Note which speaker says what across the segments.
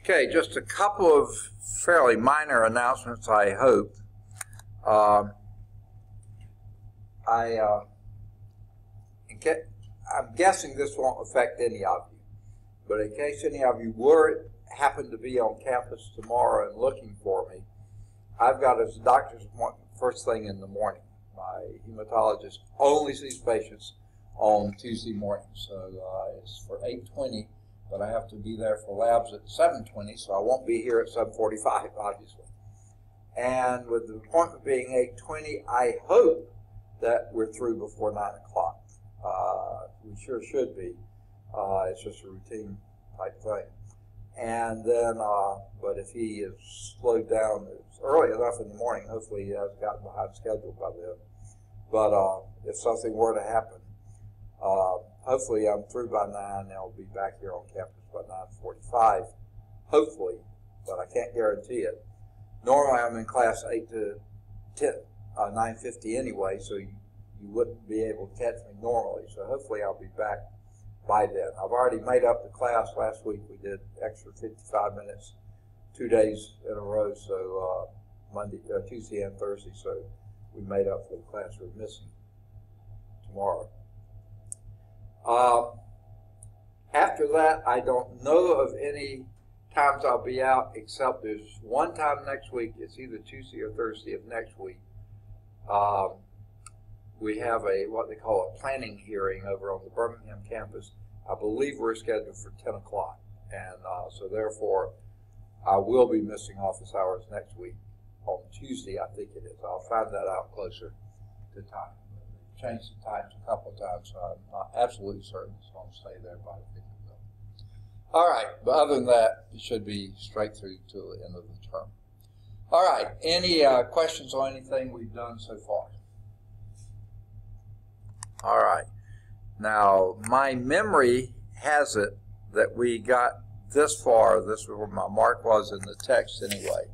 Speaker 1: Okay, just a couple of fairly minor announcements, I hope. I'm guessing this won't affect any of you, but in case any of you happen to be on campus tomorrow and looking for me, I've got a doctor's appointment first thing in the morning. My hematologist only sees patients on Tuesday morning, so it's for 8:20, but I have to be there for labs at 7:20, so I won't be here at 7:45, obviously. And with the appointment being 8:20, I hope that we're through before 9 o'clock. We sure should be. It's just a routine type thing. And then, but if he is slowed down, it's early enough in the morning, hopefully he hasn't gotten behind schedule by then. But if something were to happen, hopefully I'm through by 9 and I'll be back here on campus by 9:45, hopefully, but I can't guarantee it. Normally I'm in class 8 to 9:50 anyway, so you wouldn't be able to catch me normally, so hopefully I'll be back by then. I've already made up the class. Last week we did extra 55 minutes 2 days in a row, so Tuesday and Thursday, so we made up for the class we're missing tomorrow. After that, I don't know of any times I'll be out, except there's one time next week. It's either Tuesday or Thursday of next week. We have what they call a planning hearing over on the Birmingham campus. I believe we're scheduled for 10 o'clock, and so therefore I will be missing office hours next week on Tuesday, I think it is. I'll find that out closer to time. Changed the times a couple of times, so I'm not absolutely certain it's going to stay there, but I think it will. All right, but other than that, it should be straight through to the end of the term. All right, any questions on anything we've done so far? All right. Now, my memory has it that we got this far. This is where my mark was in the text anyway,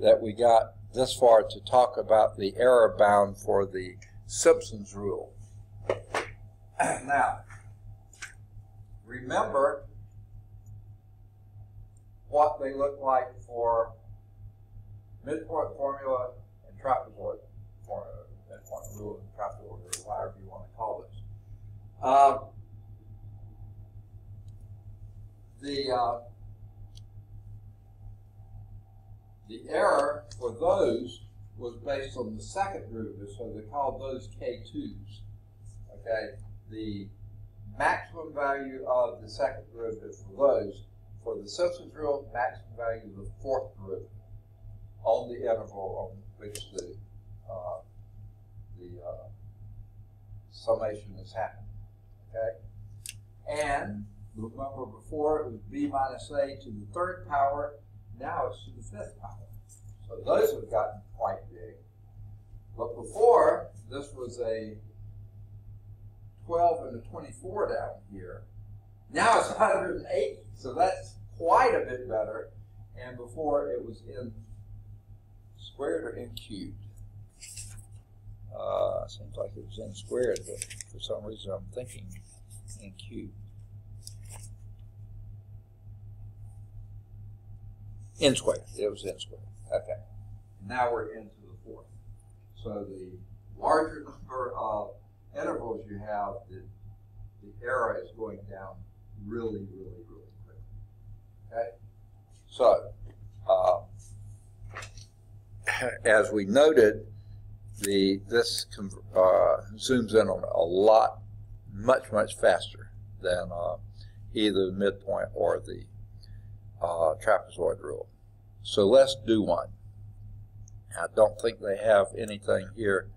Speaker 1: that we got this far to talk about the error bound for the Simpson's rule. Now, remember what they look like for midpoint formula and trapezoid formula. Midpoint rule and trapezoid, or however you want to call this. The error for those was based on the second derivative, so they called those K2s. Okay, the maximum value of the second derivative for those, for the Simpson's rule, maximum value of the fourth derivative on the interval on which the summation is happening. Okay, and remember before it was b minus a to the third power. Now it's to the fifth power. So those have gotten quite big. But before, this was a 12 and a 24 down here. Now it's 180. So that's quite a bit better. And before it was in squared or in cubed. Seems like it was in squared, but for some reason I'm thinking in cubed. In squared. It was in squared. Okay. Now we're into the fourth. So the larger number of intervals you have, the error is going down really, really, really quickly. Okay? So, as we noted, this zooms in on a lot, much, much faster than either the midpoint or the trapezoid rule. So let's do one. I don't think they have anything here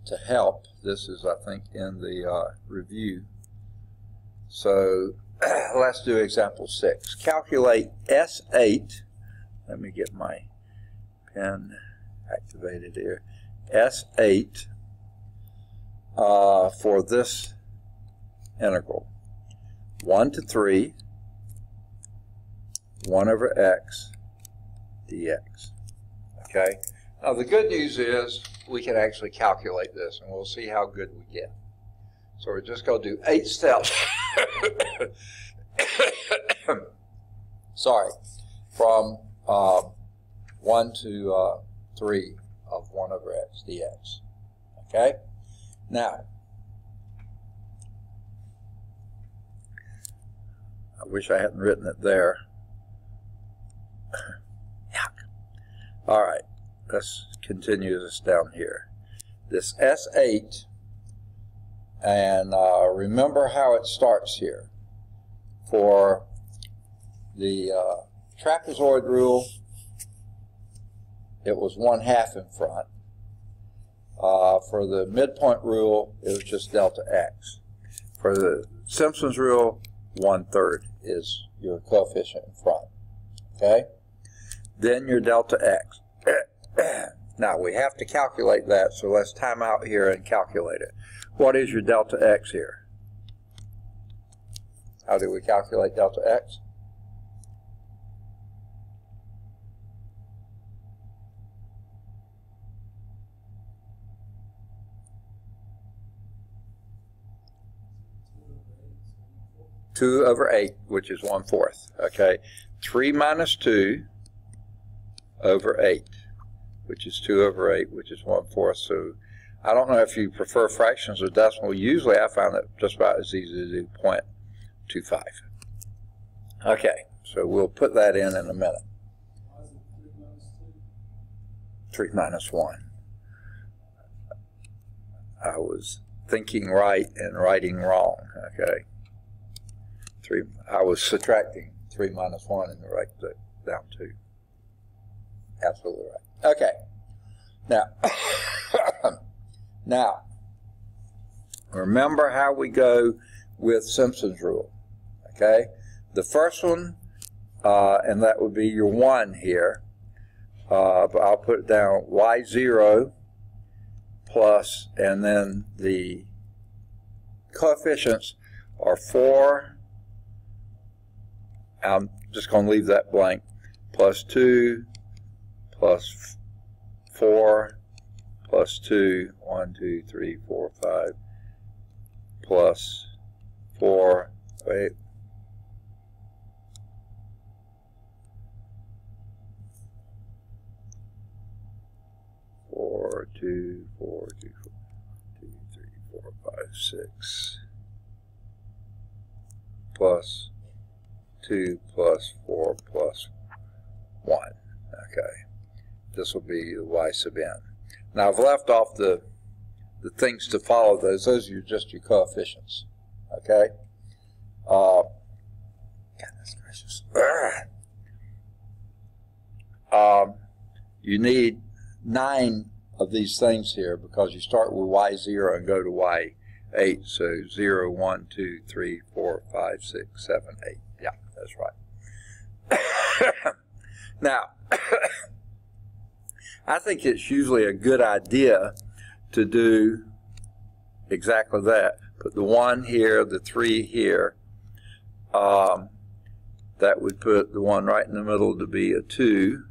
Speaker 1: to help. This is, I think, in the review. So let's do example 6. Calculate S8. Let me get my pen activated here. S8 for this integral. 1 to 3, 1 over x dx. Okay? Now the good news is we can actually calculate this, and we'll see how good we get. So we're just going to do 8 steps. sorry, from 1 to 3 of 1 over x dx. Okay? Now, I wish I hadn't written it there. Yuck. All right, let's continue this down here. This S8, and remember how it starts here. For the trapezoid rule, it was 1/2 in front. For the midpoint rule, it was just delta x. For the Simpson's rule, 1/3 is your coefficient in front. Okay? Then your delta x. Now, we have to calculate that, so let's time out here and calculate it. What is your delta x here? How do we calculate delta x? Two over 8, which is 1/4. Okay, 3 minus 2 over 8, which is 2 over 8, which is 1/4. So I don't know if you prefer fractions or decimal. Usually I find it just about as easy to do 0.25. Okay, so we'll put that in a minute. 3 minus 1. I was thinking right and writing wrong. Okay. I was subtracting 3 minus 1 and write that down 2. Absolutely right. Okay. Now, remember how we go with Simpson's rule. Okay? The first one, and that would be your 1 here, but I'll put it down y0 plus, and then the coefficients are 4. I'm just going to leave that blank. Plus 2, plus 4, plus 2, 1, 2, 3, 4, 5, plus 4, wait. Four, 2, 4, 2, 2, 3, 4, 5, 6, plus 2 plus 4 plus 1. Okay. This will be the y sub n. Now I've left off the things to follow those. Those are just your coefficients. Okay? Goodness gracious. You need 9 of these things here because you start with y0 and go to y8. So 0, 1, 2, 3, 4, 5, 6, 7, 8. Yeah, that's right. Now, I think it's usually a good idea to do exactly that. Put the 1 here, the 3 here. That would put the 1 right in the middle to be a 2.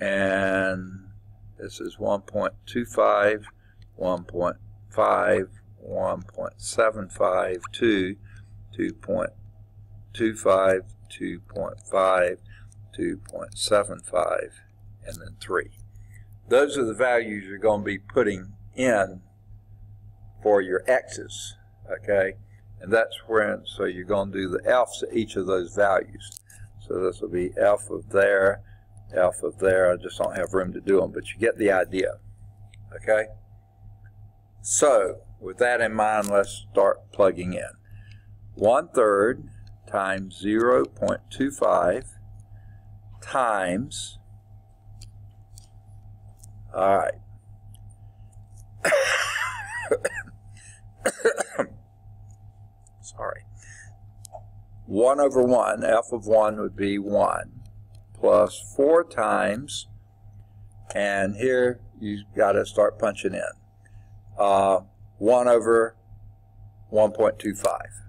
Speaker 1: And this is 1.25, 1.5, 1.75, 2, 2.25, 2.5, 2.75, and then 3. Those are the values you're going to be putting in for your x's, okay? And that's when, so you're going to do the f's at each of those values. So this will be f of there, f of there. I just don't have room to do them, but you get the idea, okay? So with that in mind, let's start plugging in. 1/3 times 0.25 times, all right, sorry, 1 over 1, f of 1 would be 1, plus 4 times, and here you've got to start punching in, 1 over 1.25,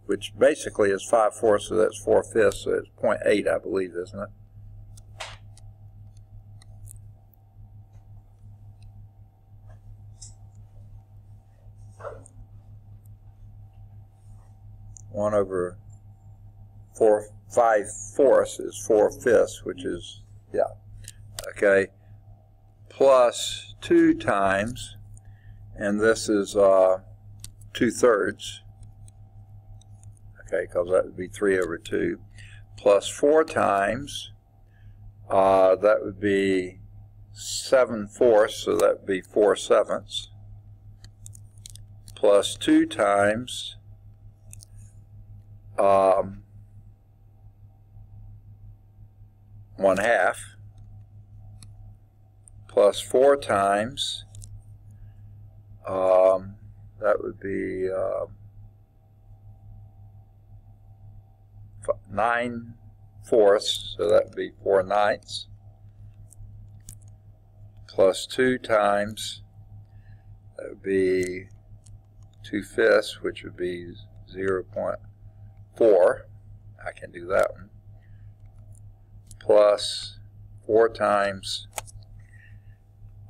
Speaker 1: which basically is 5/4, so that's 4/5, so it's 0.8, I believe, isn't it? 5/4 is 4/5, which is, yeah, okay, plus 2 times, and this is 2/3, okay, because that would be 3/2, plus 4 times, that would be 7/4, so that would be 4/7, plus 2 times 1/2, plus 4 times, that would be 9/4, so that would be 4/9, plus 2 times, that would be 2/5, which would be 0.4. I can do that one. Plus 4 times,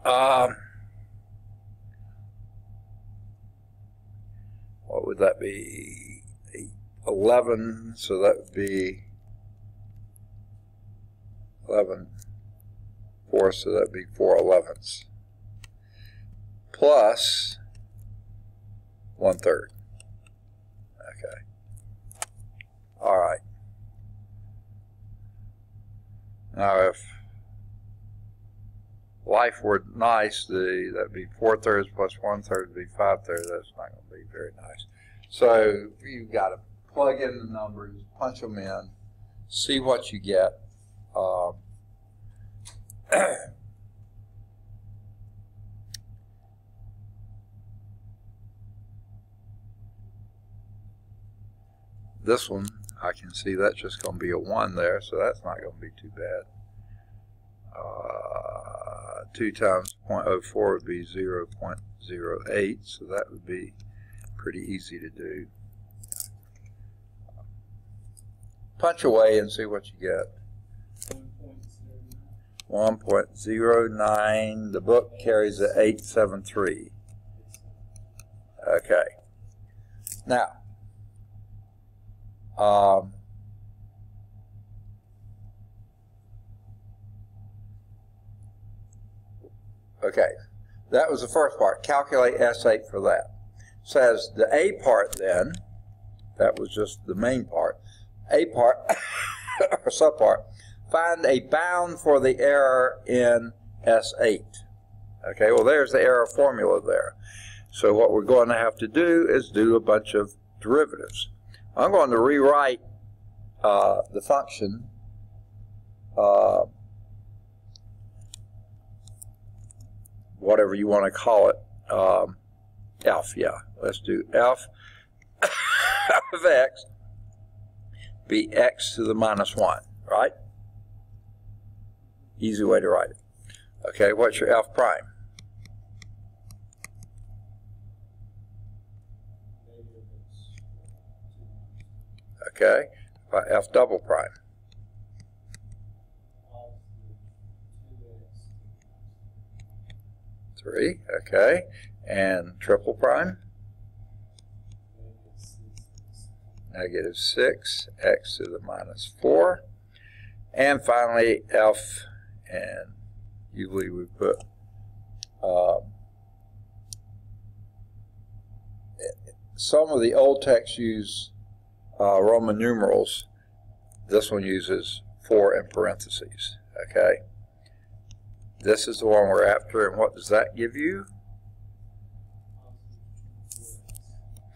Speaker 1: what would that be? 11, so that would be 11/4, so that would be 4/11, plus 1/3. Okay. All right. Now, if life were nice, that'd be 4/3 plus 1/3 would be 5/3. That's not going to be very nice. So you've got to plug in the numbers, punch them in, see what you get. This one, I can see that's just going to be a 1 there, so that's not going to be too bad. 2 times 0.04 would be 0.08, so that would be pretty easy to do. Punch away and see what you get. 1.09. The book carries a 873. Okay. Now, okay, that was the first part. Calculate S8 for that. Says the A part then, that was just the main part. A part, or subpart, find a bound for the error in S8. Okay, well there's the error formula there. So what we're going to have to do is do a bunch of derivatives. I'm going to rewrite the function whatever you want to call it, f, yeah. Let's do f of x be x to the minus 1, right? Easy way to write it. Okay, what's your f prime? Okay, f double prime. 3, okay, and triple prime? Negative 6, x to the minus 4. And finally, f, and usually we put some of the old texts use Roman numerals. This one uses 4 in parentheses, okay? This is the one we're after, and what does that give you?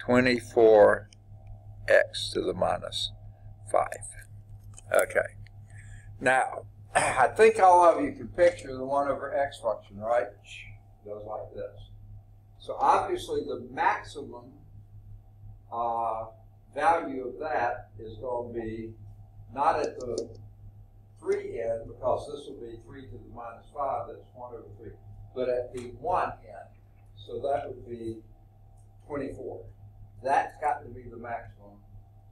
Speaker 1: 24x to the minus 5. Okay. Now, I think all of you can picture the 1 over x function, right? It goes like this. So obviously the maximum value of that is going to be not at the 3 end, because this will be 3 to the minus 5, that's 1 over 3, but at the 1 end. So that would be 24. That's got to be the maximum.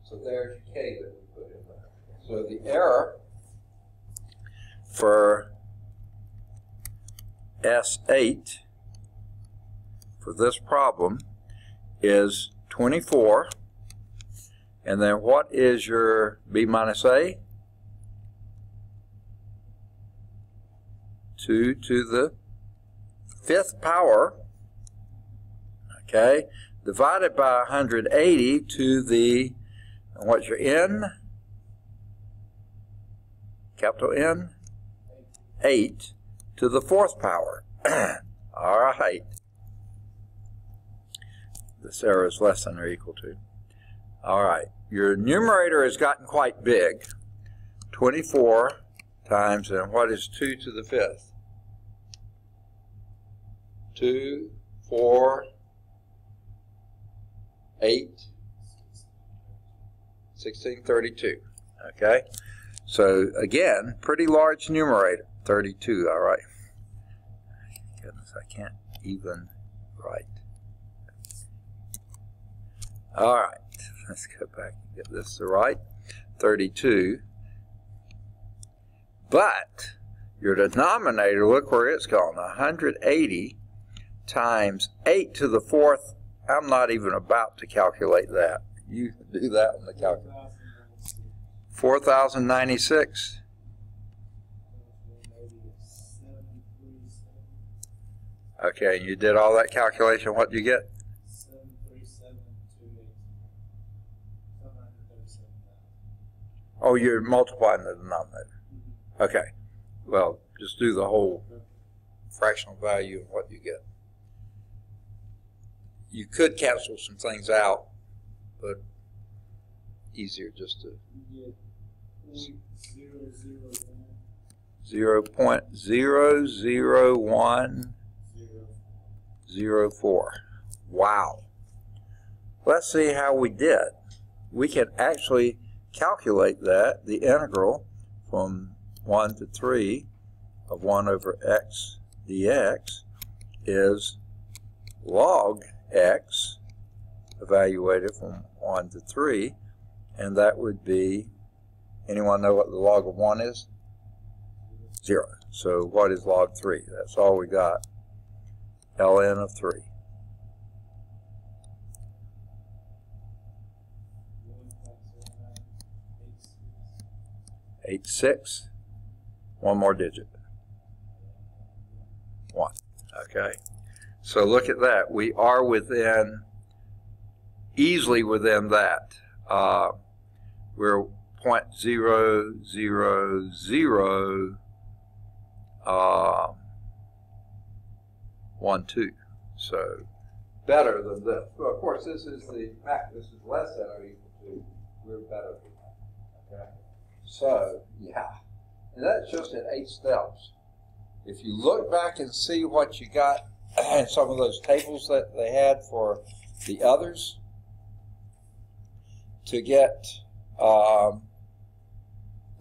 Speaker 1: So there's your k that we put in there. So the error for S8 for this problem is 24, And then what is your b minus a? 2 to the 5th power, okay, divided by 180 to the, and what's your n? Capital N? 8 to the 4th power. All right. This error is less than or equal to. All right. Your numerator has gotten quite big. 24 times, and what is 2 to the 5th? 2, 4, 8, 1632. Okay? So, again, pretty large numerator. 32, all right. Goodness, I can't even write. All right. Let's go back and get this right. 32. But your denominator, look where it's gone. 180 times 8 to the 4th. I'm not even about to calculate that. You can do that on the calculator. 4,096. Okay, you did all that calculation. What do you get?
Speaker 2: 737,287.
Speaker 1: Oh, you're multiplying the denominator. Okay. Well, just do the whole fractional value of what you get. You could cancel some things out, but easier just to 0.00104. Wow. Let's see how we did. We can actually calculate that, the integral from 1 to 3 of 1 over x dx is log x evaluated from 1 to 3, and that would be, anyone know what the log of 1 is? 0. So what is log 3? That's all we got. ln of 3. 86. One more digit. 1. Okay. So look at that. We are within, easily within that. We're 0.00012. So better than this. Well, of course, this is the fact. This is less than or equal to. We're better than that. Okay. So yeah, and that's just in 8 steps. If you look back and see what you got in some of those tables that they had for the others, to get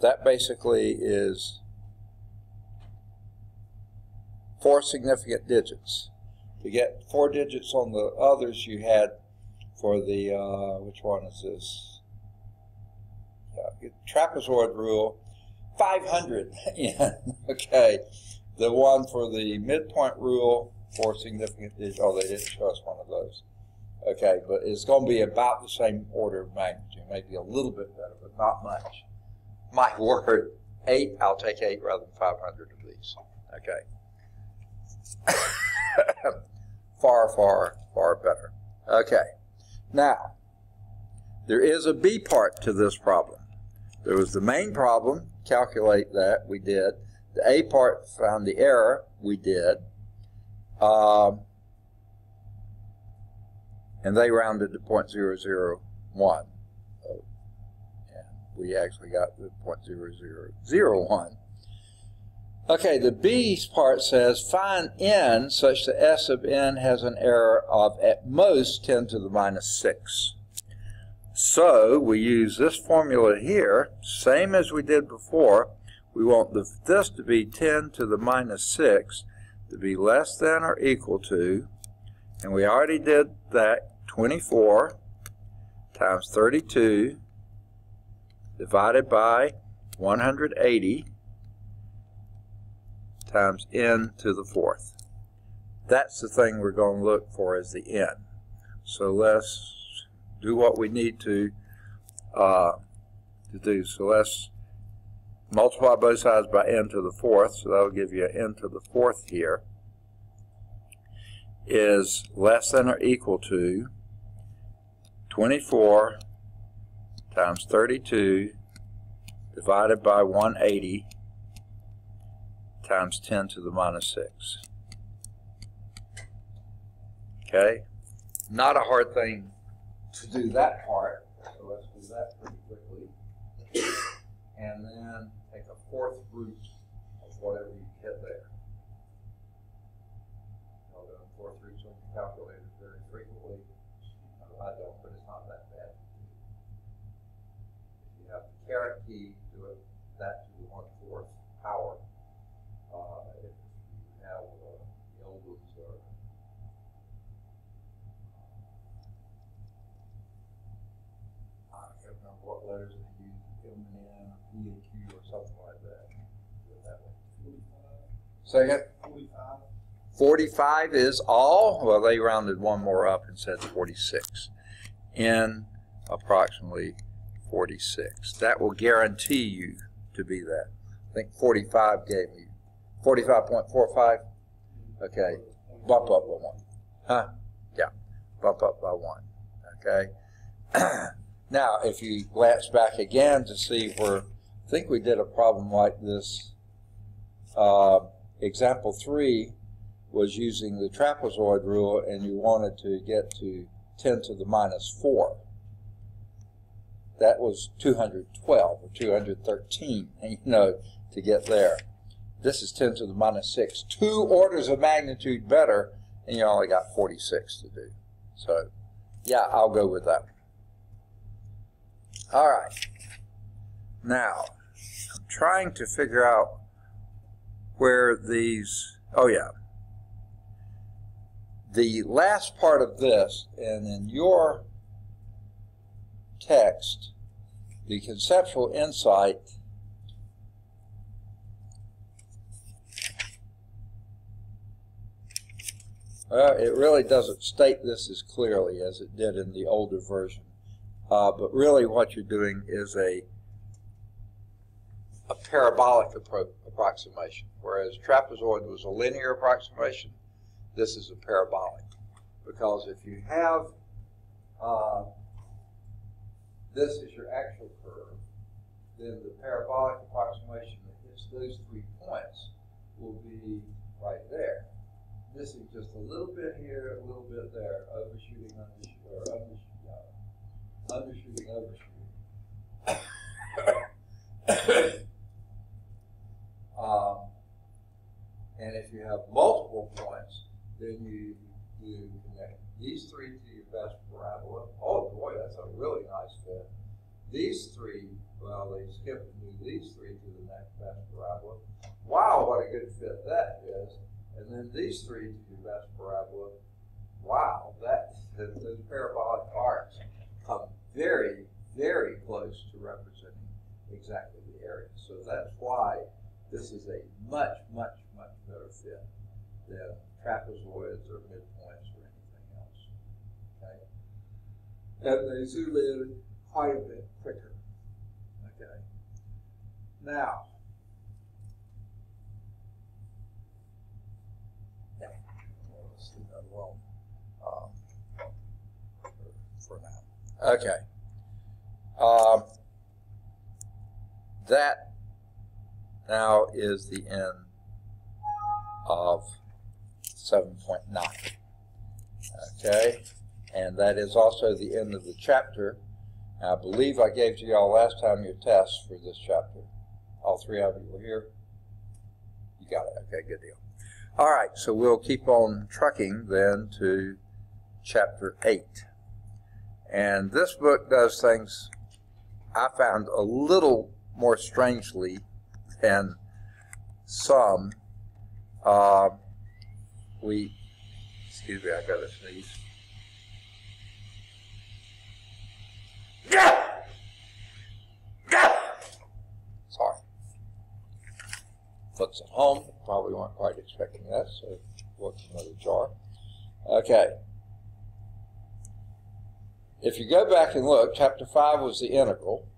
Speaker 1: that basically is 4 significant digits. To get 4 digits on the others, you had for the, which one is this? Trapezoid rule, 500. Okay. The one for the midpoint rule, 4 significant digits. Oh, they didn't show us one of those. Okay, but it's going to be about the same order of magnitude. Maybe a little bit better, but not much. My word, 8, I'll take 8 rather than 500 of these. Okay. Far, far, far better. Okay. Now, there is a B part to this problem. There was the main problem, calculate that, we did. The A part, found the error, we did. And they rounded to 0.001. And we actually got the 0.0001. Okay, the B part says, find n such that S of n has an error of at most 10 to the minus 6. So we use this formula here, same as we did before. We want this to be 10 to the minus 6 to be less than or equal to, and we already did that, 24 times 32 divided by 180 times n to the 4th. That's the thing we're going to look for as the n. So let's do what we need to to do. So let's multiply both sides by n to the fourth, so that'll give you n to the fourth here, is less than or equal to 24 times 32 divided by 180 times 10 to the minus 6. Okay? Not a hard thing to do that part, so let's do that pretty quickly. And then take a fourth root of whatever you hit there. Although fourth roots on your calculator very frequently. I don't, but it's not that bad. If you have the caret key, do it that to the 1/4 power. If you have the old ones are I can't remember what letters they use. M, N, E, and Q, or something like that. Do it that way. 45. Second? 45. 45 is all? Well, they rounded one more up and said 46. N approximately 46. That will guarantee you to be that. I think 45 gave you 45.45. Okay. Bump up by 1. Huh? Yeah. Bump up by 1. Okay. Now, if you glance back again to see where, I think we did a problem like this. Example 3 was using the trapezoid rule, and you wanted to get to 10 to the minus 4. That was 212 or 213, you know, to get there. This is 10 to the minus 6. 2 orders of magnitude better, and you only got 46 to do. So, yeah, I'll go with that. All right. Now, I'm trying to figure out where these, oh yeah. The last part of this, and in your text, the conceptual insight well, it really doesn't state this as clearly as it did in the older version. But really what you're doing is a parabolic approximation, whereas trapezoid was a linear approximation. This is a parabolic, because if you have this is your actual curve, then the parabolic approximation that hits those 3 points will be right there. This is just a little bit here, a little bit there, overshooting, undershooting, or undershooting, overshooting. And if you have multiple points, then you connect these 3 to your best parabola. Oh boy, that's a really nice fit. These 3, well, they skip and do these 3 to the next best parabola. Wow, what a good fit that is. And then these 3 to your best parabola. Wow, those parabolic arcs come very, very close to representing exactly the area. So that's why this is a much, much, much better fit than trapezoids or midpoints or anything else. Okay? And they zoom in quite a bit quicker. Okay? Now, let's leave that alone for now. Okay. That now is the end of 7.9. Okay, and that is also the end of the chapter. I believe I gave to y'all last time your tests for this chapter. All 3 of you were here. You got it. Okay, good deal. All right, so we'll keep on trucking then to chapter 8. And this book does things I found a little more strangely than some. Excuse me, I got to sneeze. Sorry. Folks at home probably weren't quite expecting that, so what's another jar? Okay. if you go back and look, Chapter 5 was the integral,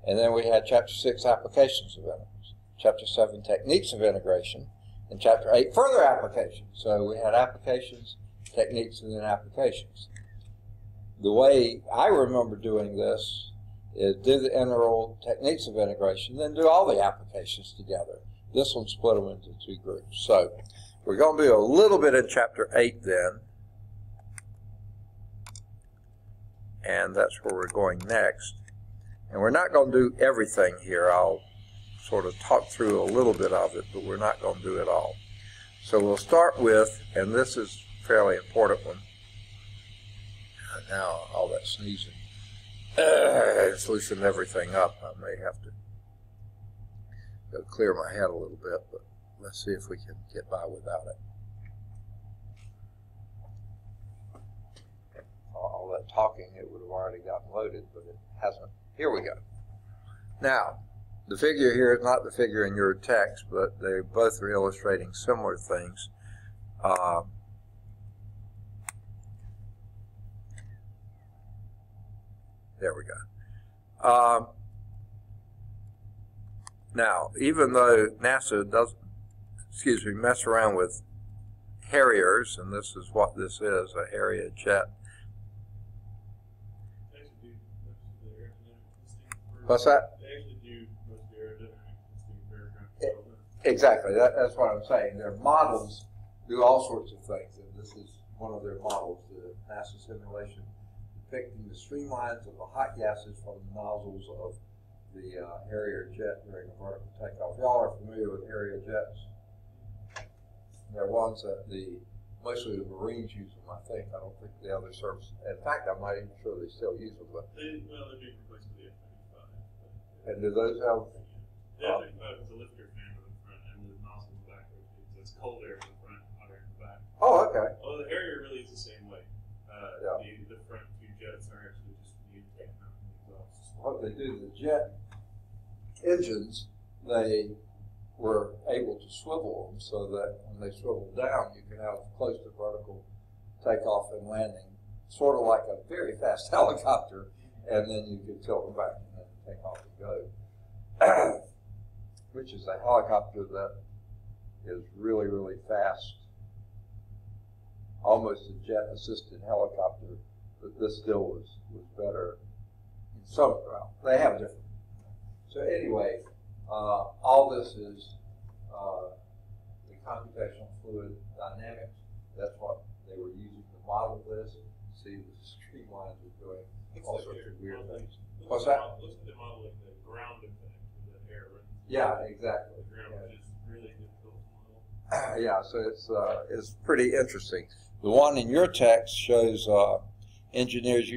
Speaker 1: and then we had Chapter 6, applications of integrals, Chapter 7, techniques of integration, and Chapter 8, further applications. So we had applications, techniques, and then applications. The way I remember doing this is do the integral, techniques of integration, then do all the applications together. This one split them into two groups. So we're going to do a little bit in Chapter 8 then, and that's where we're going next. And we're not going to do everything here. I'll sort of talk through a little bit of it, but we're not going to do it all. So we'll start with, and this is a fairly important one. Now all that sneezing, it's loosened everything up. I may have to go clear my head a little bit, but let's see if we can get by without it. All that talking, it would have already gotten loaded, but it hasn't. Here we go. Now, the figure here is not the figure in your text, but they both are illustrating similar things. There we go. Now, even though NASA doesn't, mess around with Harriers, and this is what this is, a Harrier jet. What's that? Exactly. That's what I'm saying. Their models do all sorts of things, and this is one of their models, the NASA simulation depicting the streamlines of the hot gases from the nozzles of the Harrier jet during a vertical takeoff. Y'all are familiar with Harrier jets? They're ones that mostly the Marines use them, I think. I don't think the other services. In fact, I'm not even sure they still use them. But
Speaker 2: they're being replaced with the F-35.
Speaker 1: And do those have?
Speaker 2: The F-35 is a lifter fan in the front, and the nozzle in the back rotates. It's cold air in the front, hot air in the back.
Speaker 1: Oh, okay.
Speaker 2: Well, the Harrier really is the same way.
Speaker 1: Yeah.
Speaker 2: The front two jets are actually just the intake, not the exhaust.
Speaker 1: What they do, the jet engines, they were able to swivel them so that when they swivel down, you can have close to vertical takeoff and landing, sort of like a very fast helicopter, and then you can tilt them back and then take off and go, which is a helicopter that is really, really fast, almost a jet-assisted helicopter, but this still was better in some, well, they have different. So anyway, all this is the computational fluid dynamics. That's what they were using to model this. See, the streamlines are doing all sorts of weird things. What's that?
Speaker 2: Looks like they're modeling the ground effect of the air.
Speaker 1: Yeah, exactly.
Speaker 2: The ground, which is really difficult to model.
Speaker 1: Yeah, so it's pretty interesting. The one in your text shows engineers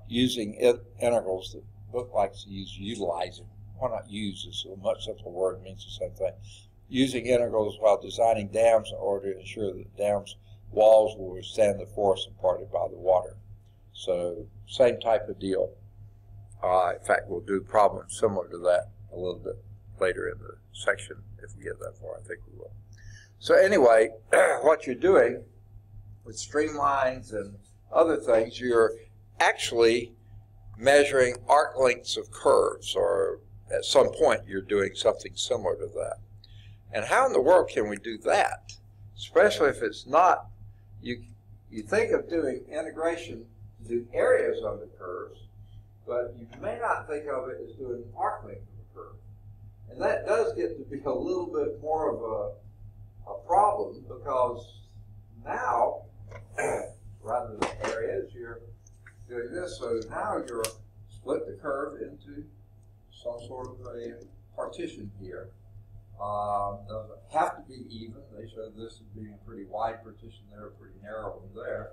Speaker 1: using integrals that look like to use utilizing. Why not use? It's a much simpler word, it means the same thing. Using integrals while designing dams in order to ensure that dams' walls will withstand the force imparted by the water. So, same type of deal. In fact, we'll do problems similar to that a little bit later in the section if we get that far. I think we will. So anyway, what you're doing with streamlines and other things, you're actually measuring arc lengths of curves, or at some point you're doing something similar to that. And how in the world can we do that? Especially if it's not, you think of doing integration to do areas of the curves, but you may not think of it as doing arc length of a curve. And that does get to be a little bit more of a problem, because now, rather than areas, you're doing this. So now you're split the curve into some sort of a partition here. Doesn't have to be even. They show this as being a pretty wide partition there, a pretty narrow one there.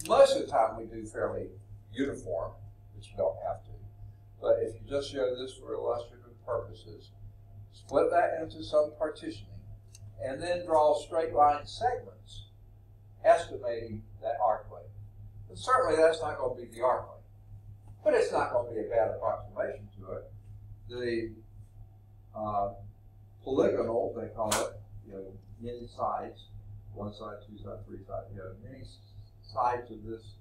Speaker 1: Most of the time we do fairly uniform, but you don't have to. But if you just show this for illustrative purposes, split that into some partitioning, and then draw straight line segments, estimating that arc length. And certainly that's not going to be the arc length, but it's not going to be a bad approximation to it. The polygonal, they call it, many sides, one side, two sides, three sides, many sides of this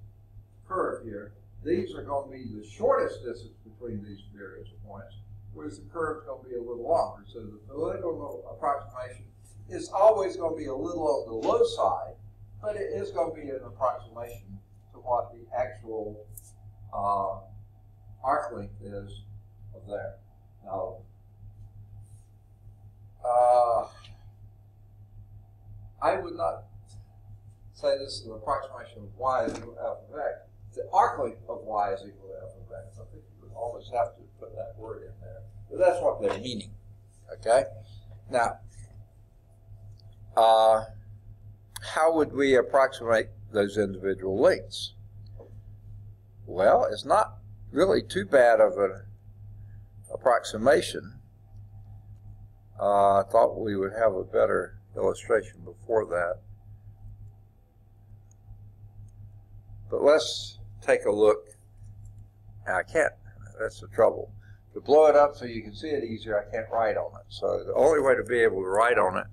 Speaker 1: curve here these are going to be the shortest distance between these various points, whereas the curve is going to be a little longer. So the political approximation is always going to be a little on the low side, but it is going to be an approximation to what the actual arc length is of there. Now, I would not say this is an approximation of y is equal to f of x. The arc length of y is equal to f of x. I think you would always have to put that word in there. But that's what they're meaning. Okay? Now, how would we approximate those individual lengths? Well, it's not really too bad of an approximation. I thought we would have a better illustration before that. But let's take a look. I can't, that's the trouble. To blow it up so you can see it easier, I can't write on it. So the only way to be able to write on it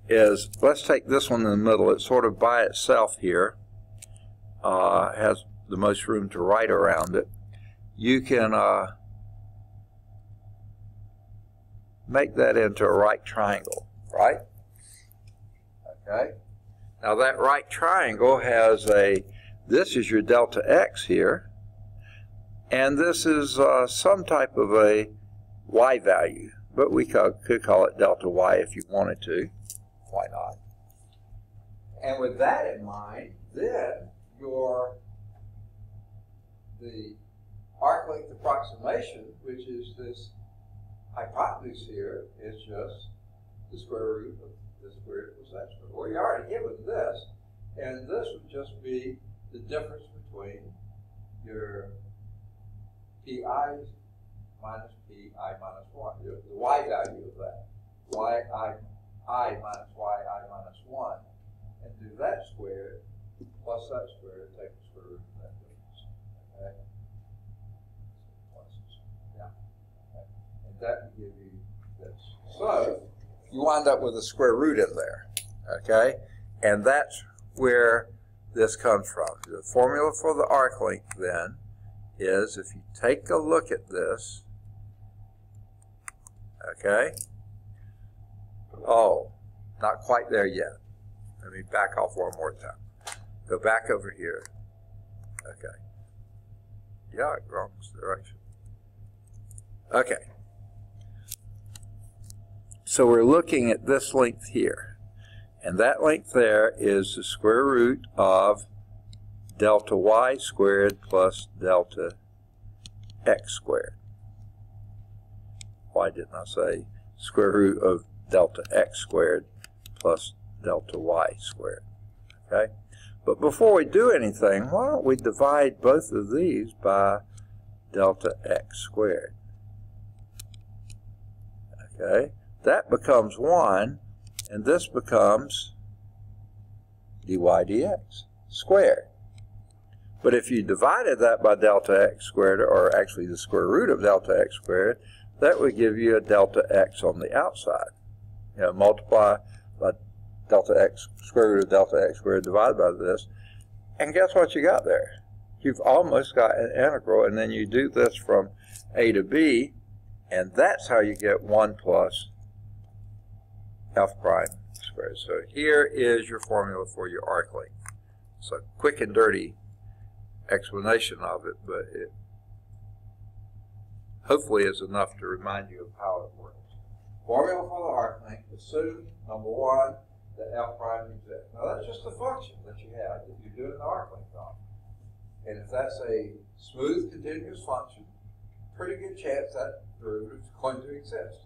Speaker 1: is, let's take this one in the middle. It's sort of by itself here. Has the most room to write around it. You can make that into a right triangle, right? Okay. Now that right triangle has this is your delta x here, and this is some type of a y value, but we could call it delta y if you wanted to. Why not? And with that in mind, then the arc length approximation, which is this hypotenuse here, is just the square root of the square root of that square. Well, you're already given this, and this would just be the difference between your pi minus pi minus 1, the y value of that, yi minus yi minus 1, and do that squared plus that squared, take the square root of that difference. Okay? Yeah. Okay. And that will give you this. So you wind up with a square root in there. Okay? And that's where this comes from. The formula for the arc length then is, if you take a look at this, okay? Oh, not quite there yet. Let me back off one more time. Go back over here. Okay. Yeah, wrong direction. Okay. So we're looking at this length here. And that length there is the square root of delta y squared plus delta x squared. Why didn't I say square root of delta x squared plus delta y squared? Okay? But before we do anything, why don't we divide both of these by delta x squared? Okay? That becomes 1, and this becomes dy dx squared. But if you divided that by delta x squared, or actually the square root of delta x squared, that would give you a delta x on the outside. You know, multiply by delta x, square root of delta x squared divided by this, and guess what you got there? You've almost got an integral, and then you do this from a to b, and that's how you get 1 plus f prime squared. So here is your formula for your arc length. It's a quick and dirty explanation of it, but it hopefully is enough to remind you of how it works. Formula for the arc length: assume, number 1, that f prime exists. Now that's just a function that you have that you're doing the arc length on. And if that's a smooth continuous function, pretty good chance that derivative is going to exist.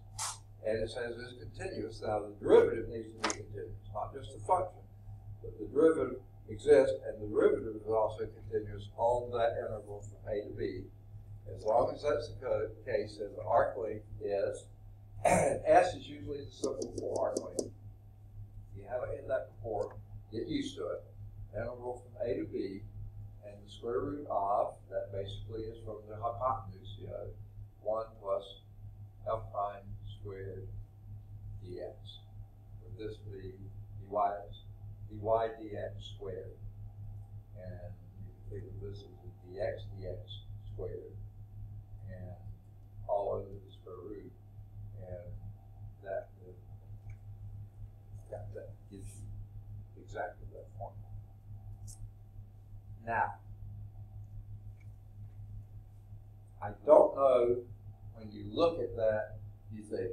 Speaker 1: And it says it's continuous. Now the derivative needs to be continuous, not just a function, but the derivative exists, and the derivative is also continuous on that interval from a to b. As long as that's the case, then the arc length is, and S is usually the symbol for arc length. You have it in that before, get used to it. Interval from a to b, and the square root of, that basically is from the hypotenuse, 1 plus f prime squared dx. Would this be dy dx squared? And you can think of this as a dx squared, and all over the square root, and that gives you exactly that formula. Now, I don't know, when you look at that, you think,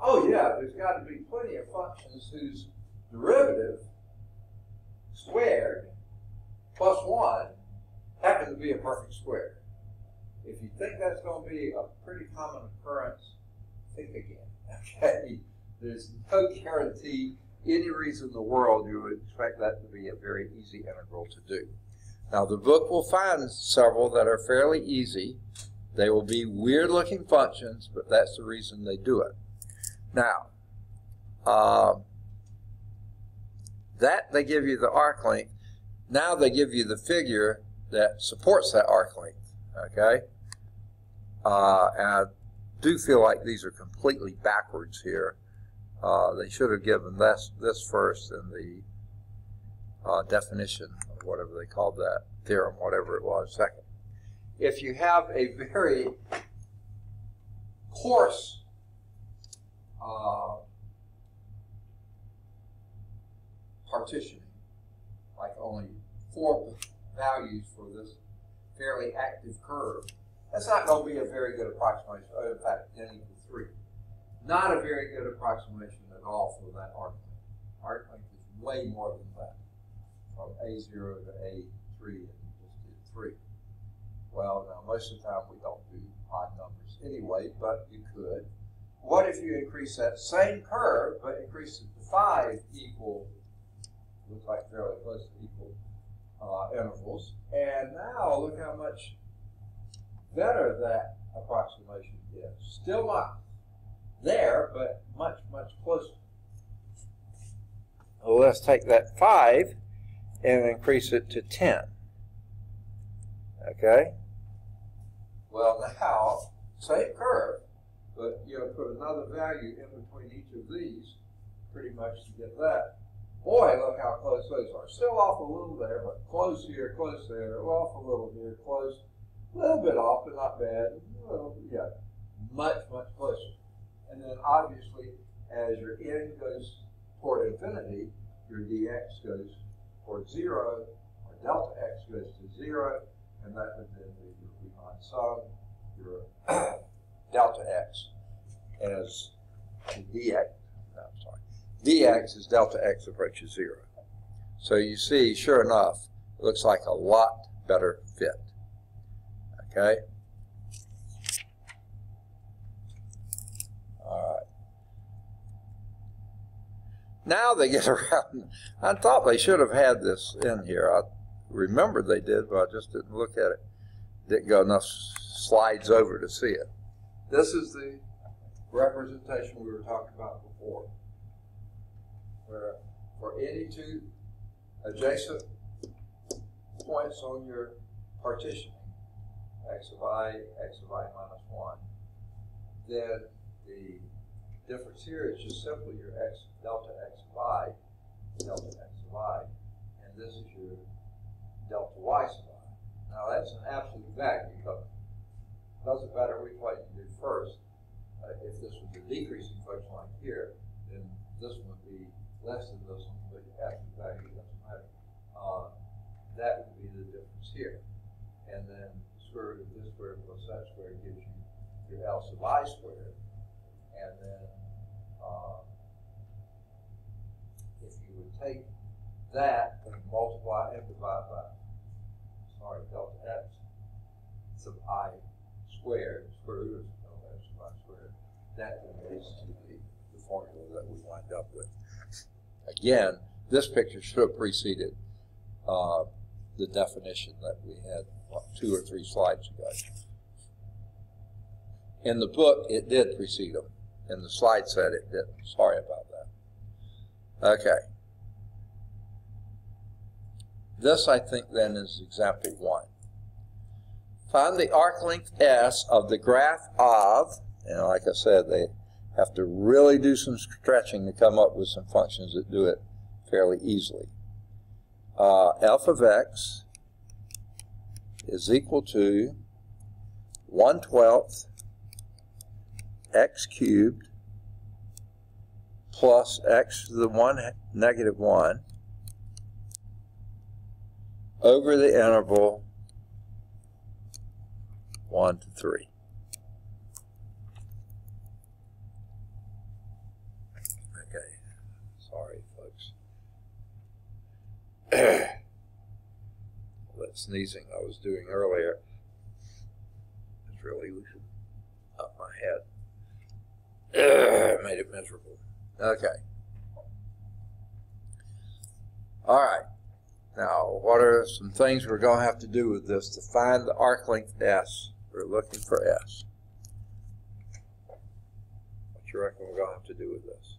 Speaker 1: oh yeah, there's got to be plenty of functions whose derivative squared plus 1 happen to be a perfect square. If you think that's going to be a pretty common occurrence, think again, okay? There's no guarantee, any reason in the world you would expect that to be a very easy integral to do. Now, the book will find several that are fairly easy. They will be weird-looking functions, but that's the reason they do it. Now, that they give you the arc length. Now they give you the figure that supports that arc length, okay? And I do feel like these are completely backwards here. They should have given this first and the definition, or whatever they called that, theorem, whatever it was, second. If you have a very coarse partitioning, like only 4 values for this fairly active curve, that's not going to be a very good approximation. In fact, n equals 3. Not a very good approximation at all for that arc length. Arc length is way more than that, from A0 to A3, and you just did 3. Well, now most of the time we don't do odd numbers anyway, but you could. What if you increase that same curve, but increase it to 5 equal, looks like fairly close to equal intervals, and now look how much better that approximation is. Still not there, but much, much closer. Well, let's take that 5 and increase it to 10. Okay? Well, now, same curve, but you know, put another value in between each of these pretty much to get that. Boy, look how close those are. Still off a little there, but close here, close there, off a little here, close, a little bit off, but not bad. Well, yeah, much, much closer. And then obviously, as your n goes toward infinity, your dx goes toward 0, or delta x goes to 0, and that would then be your Riemann sum, your delta x as the dx. No, I'm sorry. Dx is delta x approaches 0. So you see, sure enough, it looks like a lot better fit. Okay? All right. Now they get around. I thought they should have had this in here. I remembered they did, but I just didn't look at it. Didn't go enough slides over to see it. This is the representation we were talking about before, where for any 2 adjacent points on your partitioning, x of I minus 1, then the difference here is just simply your delta x of I, and this is your delta y sub I. Now that's an absolute value, but it doesn't matter which way you do first. If this was a decreasing function like here, then this one would be less than this one, but the absolute value doesn't matter. That would be the difference here. And then the square root of this squared plus that squared gives you your L sub I squared. And then if you would take that and multiply and divide by, delta x sub I squared, square root of delta x sub I squared, that leads to the formula that we wind up with. Again, this picture should have preceded the definition that we had 2 or 3 slides ago. In the book, it did precede them. In the slide set, it didn't. Sorry about that. Okay. This, I think, then, is example 1. Find the arc length S of the graph of, and like I said, they have to really do some stretching to come up with some functions that do it fairly easily. F of x is equal to 1/12 x cubed plus x to the negative 1 over the interval 1 to 3. Okay, sorry folks. That sneezing I was doing earlier is really loosened up my head. Made it miserable. Okay. All right. Now, what are some things we're going to have to do with this to find the arc length S? We're looking for S. What do you reckon we're going to have to do with this?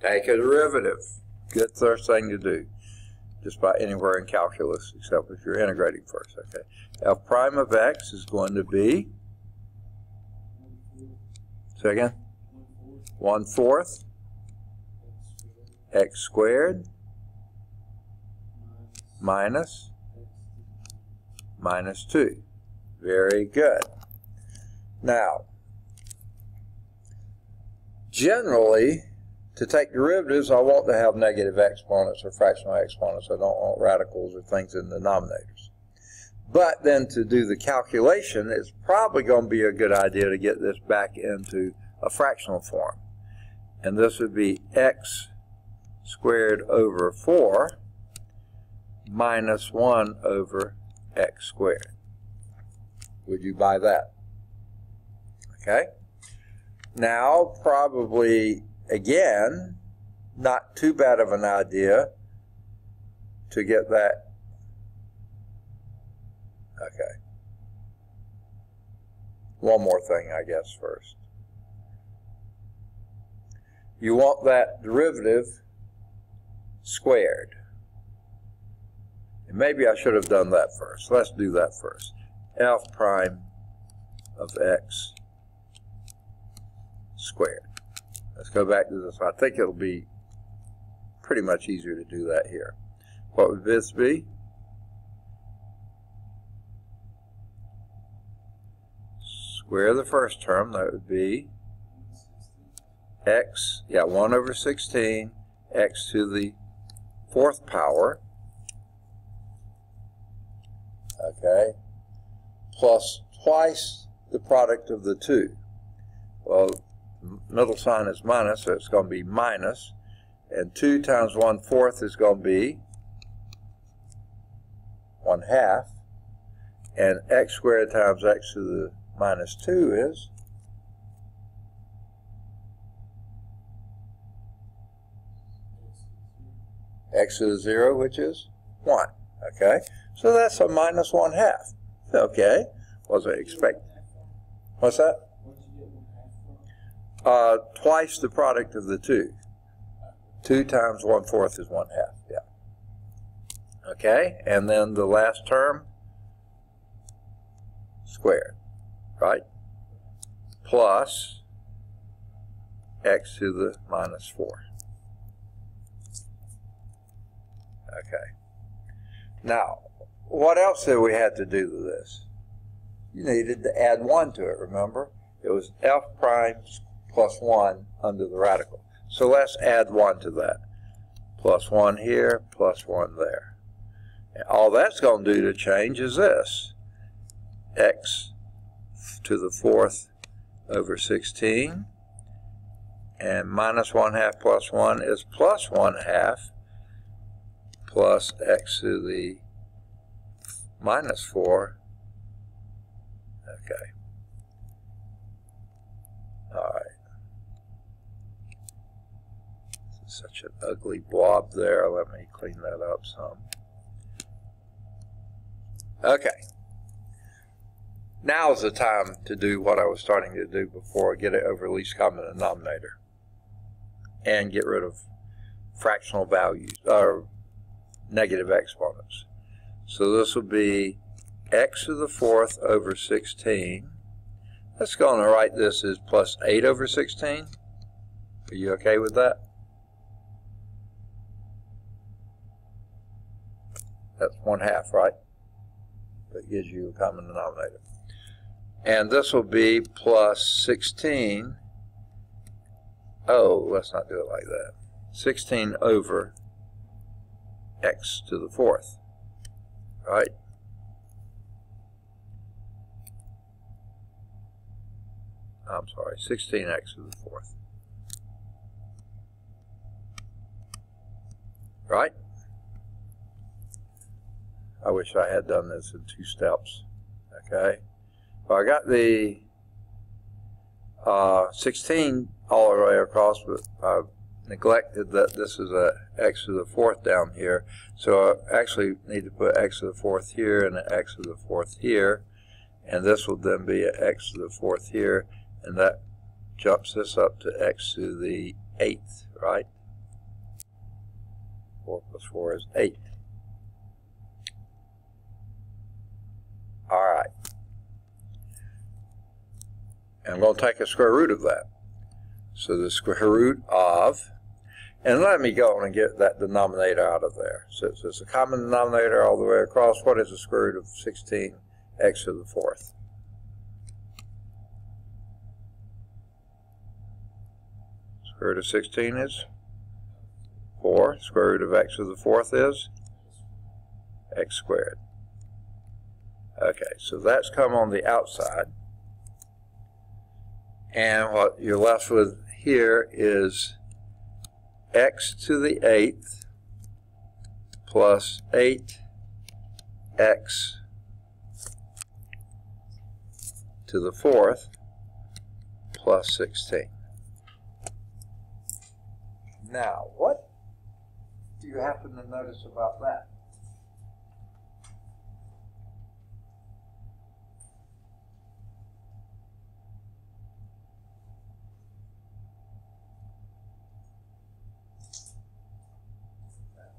Speaker 1: Take a derivative. Good first thing to do. Just about anywhere in calculus, except if you're integrating first. Okay. F prime of x is going to be, say again, 1/4 x squared minus 2. Very good. Now, generally, to take derivatives, I want to have negative exponents or fractional exponents. I don't want radicals or things in the denominators. But then to do the calculation, it's probably going to be a good idea to get this back into a fractional form. And this would be x squared over 4 minus 1 over x squared. Would you buy that? Okay. Now, probably, again, not too bad of an idea to get that. Okay. One more thing, I guess, first. You want that derivative squared. And maybe I should have done that first. Let's do that first. F prime of x squared. Let's go back to this. I think it'll be pretty much easier to do that here. What would this be? Square the first term. That would be x, 1 over 16, x to the 4th power, okay, plus twice the product of the 2. Well, middle sign is minus, so it's going to be minus, and 2 times 1/4 is going to be 1/2, and x squared times x to the minus 2 is x to the 0, which is 1. Okay, so that's a minus 1/2. Okay, wasn't expecting. What's that? Twice the product of the 2. 2 times 1/4 is 1/2. Yeah. Okay, and then the last term squared, right? Plus x to the minus 4. Okay. Now, what else did we have to do to this? You needed to add 1 to it, remember? It was f prime plus 1 under the radical. So let's add 1 to that. Plus 1 here, plus 1 there. And all that's going to do to change is this. X to the 4th over 16. And minus 1/2 plus 1 is plus 1/2. Plus x to the minus 4. Okay. All right. This is such an ugly blob there. Let me clean that up some. Okay. Now's the time to do what I was starting to do before, get it over least common denominator. And get rid of fractional values, or negative exponents. So this will be x to the 4th over 16. Let's go on and write this as plus 8 over 16. Are you you okay with that? That's 1/2, right? That gives you a common denominator. And this will be plus 16. Oh, let's not do it like that. 16 over x to the 4th, right? I'm sorry, 16x to the 4th. Right? I wish I had done this in 2 steps. Okay? Well, I got the 16 all the way across, but I neglected that this is a x to the 4th down here. So I actually need to put x to the 4th here and an x to the 4th here. And this will then be an x to the 4th here. And that jumps this up to x to the 8th, right? 4 plus 4 is 8. All right. And I'm going to take a square root of that. So the square root of, and let me go on and get that denominator out of there. So it's a common denominator all the way across. What is the square root of 16x to the 4th? Square root of 16 is 4. Square root of x to the 4th is x squared. Okay, so that's come on the outside. And what you're left with here is x to the 8th plus 8x to the 4th plus 16. Now, what do you happen to notice about that?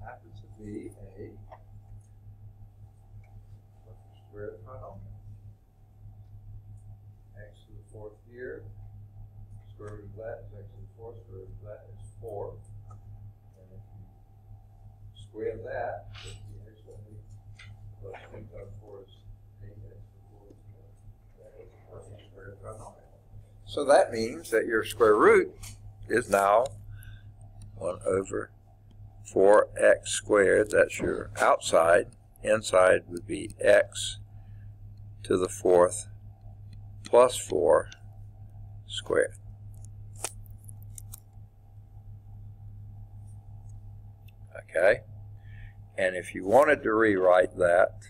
Speaker 1: Happens to be a square trinomial. X to the 4th here, square root of that is x to the 4th, square root of that is 4. And if you square that, it's the x to the 8 plus 2 times 4 is 8x to the 4th. That is a perfect square trinomial. So that means that your square root is now 1 over 4x squared. That's your outside. Inside would be x to the 4th plus 4 squared. Okay? And if you wanted to rewrite that,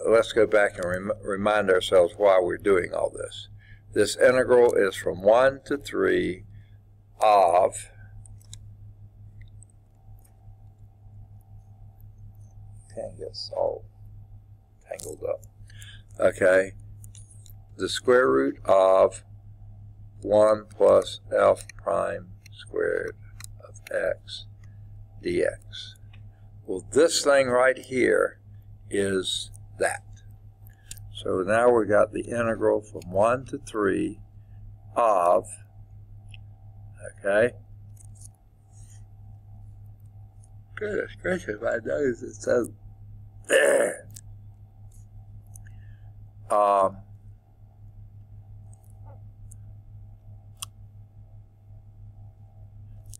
Speaker 1: let's go back and remind ourselves why we're doing all this. This integral is from 1 to 3 of gets all tangled up. Okay, the square root of 1 plus f prime squared of x dx. Well, this thing right here is that. So now we got the integral from 1 to 3 of, okay, goodness gracious, my nose is so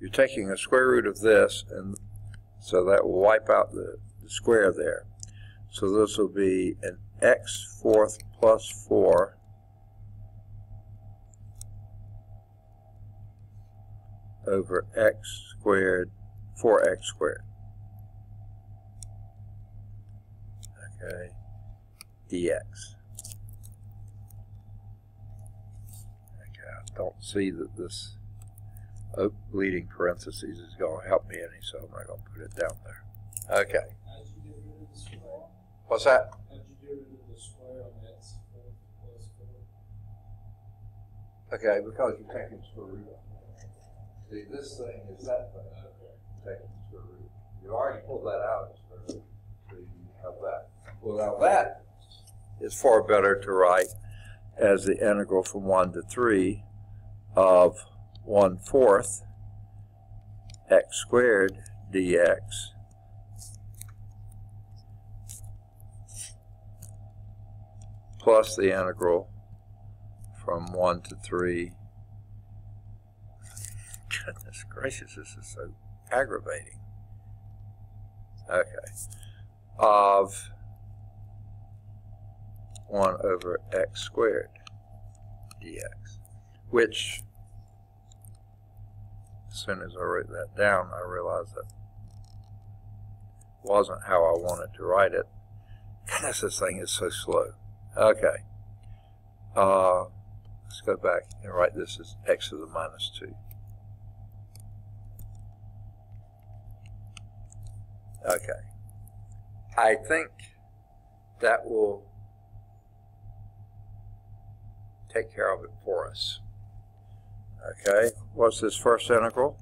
Speaker 1: you're taking a square root of this, and so that will wipe out the square there. So this will be an x 4th plus 4 over x squared, 4x squared. Okay, dx. Okay, I don't see that this leading parentheses is going to help me any, so I'm not going to put it down there. Okay.
Speaker 3: How'd you get rid of the square?
Speaker 1: What's that?
Speaker 3: How'd you get rid of the square on x 4 plus 4?
Speaker 1: Okay, because you're taking the square root of it. See, this thing is that thing.
Speaker 3: Okay.
Speaker 1: Taking the square root. You already pulled that out of the square root, so you have that. Well, now that is far better to write as the integral from 1 to 3 of 1/4 x squared dx plus the integral from 1 to 3. Goodness gracious, this is so aggravating. Okay. Of 1 over x squared dx, which, as soon as I wrote that down, I realized that wasn't how I wanted to write it. Goodness, this thing is so slow. Okay. Let's go back and write this as x to the minus 2. Okay. I think that will take care of it for us. Okay. What's this first integral?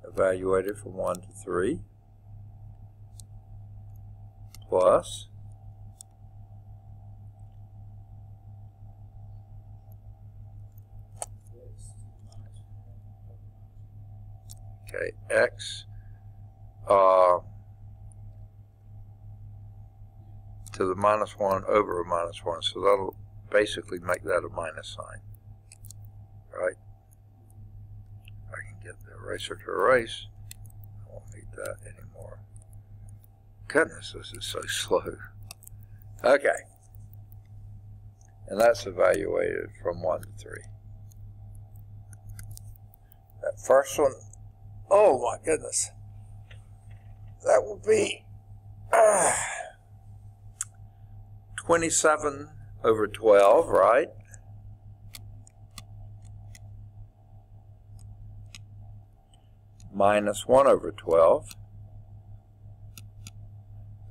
Speaker 1: Evaluated from 1 to 3 plus x to the minus 1 over a minus 1. So that'll basically make that a minus sign. Right? I can get the eraser to erase. I won't need that anymore. Goodness, this is so slow. Okay. And that's evaluated from 1 to 3. That first one, oh my goodness. That will be 27 over 12, right? Minus 1 over 12. So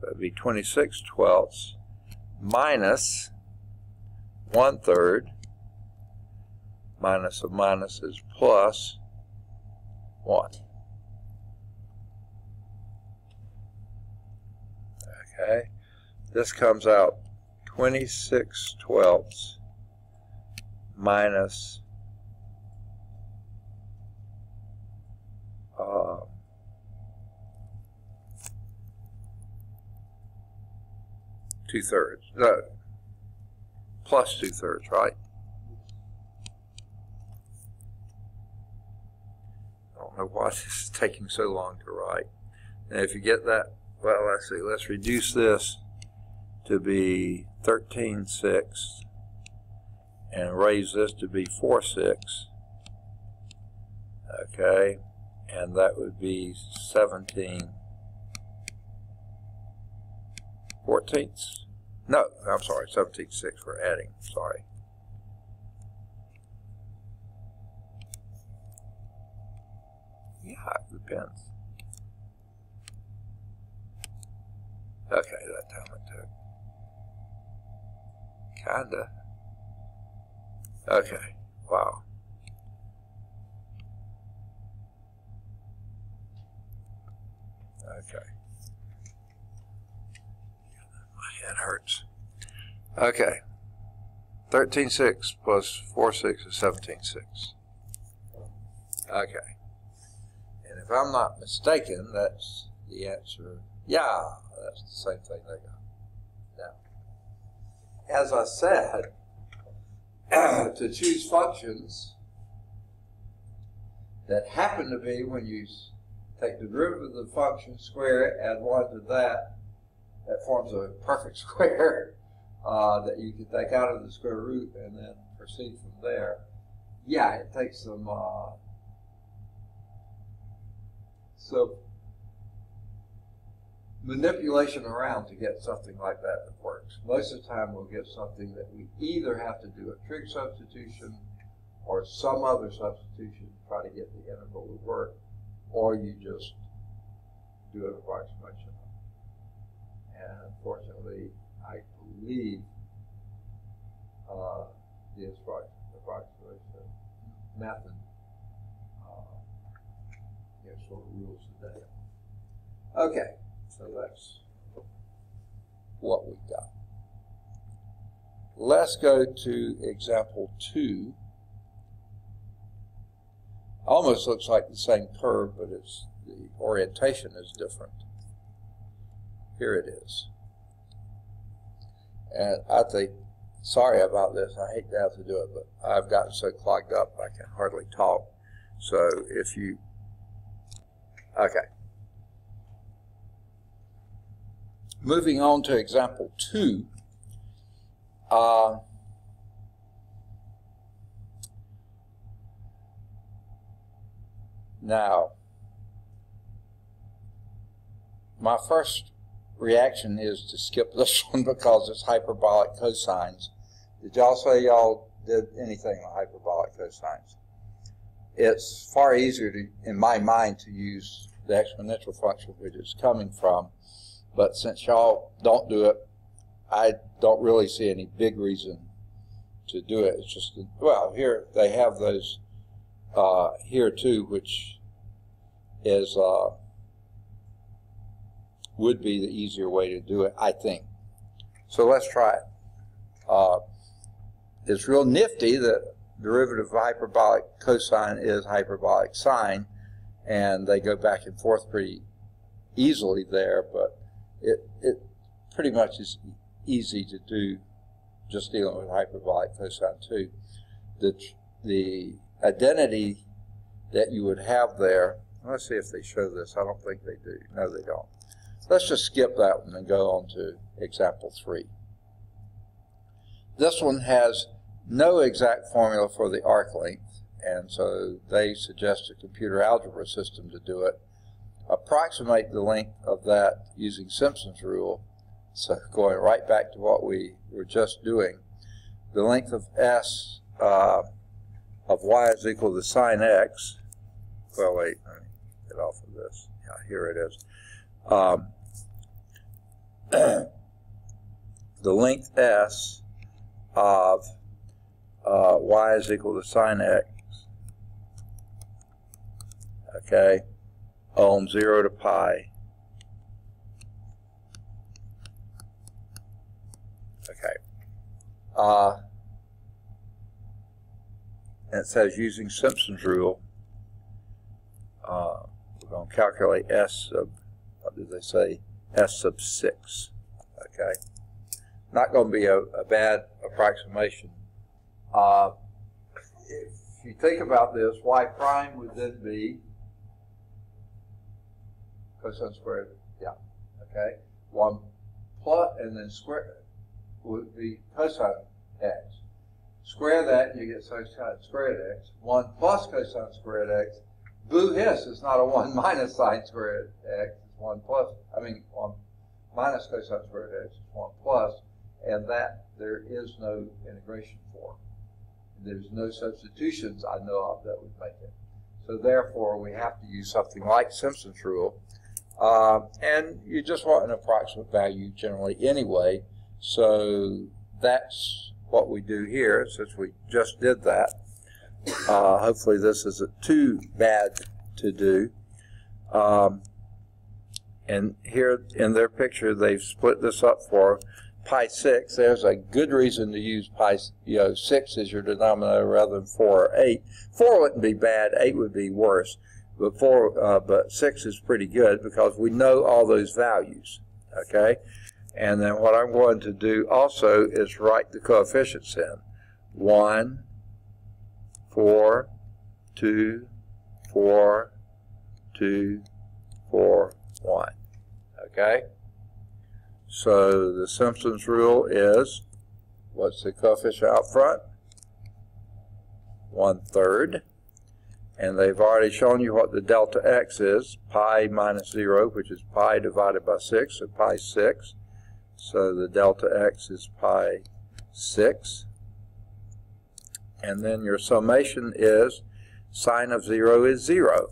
Speaker 1: that would be 26 twelfths minus 1/3. Minus of minus is plus 1. Okay. This comes out 26 twelfths minus 2/3. No, plus 2/3, right? I don't know why this is taking so long to write. And if you get that, well, let's see, let's reduce this to be 13/6 and raise this to be 4/6. Okay, and that would be 17/14. No, I'm sorry, 17/6 for adding, sorry. Yeah, it depends. Okay, that time it took. Kinda. Okay, wow. Okay. My head hurts. Okay. 13/6 plus 4/6 is 17/6. Okay. And if I'm not mistaken, that's the answer. Yeah, that's the same thing they got. Now, as I said, to choose functions that happen to be, when you take the derivative of the function, square it, add 1 to that, that forms a perfect square that you can take out of the square root and then proceed from there. Yeah, it takes some manipulation around to get something like that that works. Most of the time we'll get something that we either have to do a trig substitution or some other substitution to try to get the integral to work, or you just do an approximation. And unfortunately, I believe the approximation method sort of rules the day. Okay, so that's what we got. Let's go to example 2. Almost looks like the same curve, but the orientation is different. Here it is. And I think, sorry about this, I hate to have to do it, but I've gotten so clogged up I can hardly talk. So if you, okay. Moving on to example 2. Now, my first reaction is to skip this one because it's hyperbolic cosines. Did y'all say y'all did anything on hyperbolic cosines? It's far easier to, in my mind, to use the exponential function which it's coming from, but since y'all don't do it, I don't really see any big reason to do it. It's just, well, here they have those here too, which is would be the easier way to do it, I think. So let's try it. It's real nifty that derivative of hyperbolic cosine is hyperbolic sine, and they go back and forth pretty easily there, but it pretty much is easy to do just dealing with hyperbolic cosine too. The identity that you would have there, let's see if they show this. I don't think they do. No, they don't. Let's just skip that one and go on to example 3. This one has no exact formula for the arc length, and so they suggest a computer algebra system to do it. Approximate the length of that using Simpson's rule. So going right back to what we were just doing, the length of S of y is equal to sine x. Well, wait, let me get off of this. Yeah, here it is. The length S of y is equal to sine x, okay, on 0 to pi. Okay. And it says using Simpson's rule, we're going to calculate S sub, what did they say? S sub 6. Okay. Not going to be a bad approximation. If you think about this, y prime would then be cosine squared, yeah, okay. 1 plus, and then square would be cosine x. Square that, you get cosine squared x. 1 plus cosine squared x. Boo hiss, it's not a 1 minus sine squared x. It's 1 plus, 1 minus cosine squared x is 1 plus, and that there is no integration for. There's no substitutions I know of that would make it. So therefore, we have to use something like Simpson's rule. And you just want an approximate value generally anyway. So that's what we do here, since we just did that. Hopefully this isn't too bad to do. And here in their picture, they've split this up for pi 6. There's a good reason to use pi, 6 as your denominator rather than 4 or 8. 4 wouldn't be bad, 8 would be worse. But 6 is pretty good because we know all those values, okay? And then what I'm going to do also is write the coefficients in. 1, 4, 2, 4, 2, 4, 1, okay? So the Simpson's rule is, what's the coefficient out front? 1/3. And they've already shown you what the delta x is, pi minus 0, which is pi divided by 6, so pi 6. So the delta x is pi 6. And then your summation is sine of 0 is 0.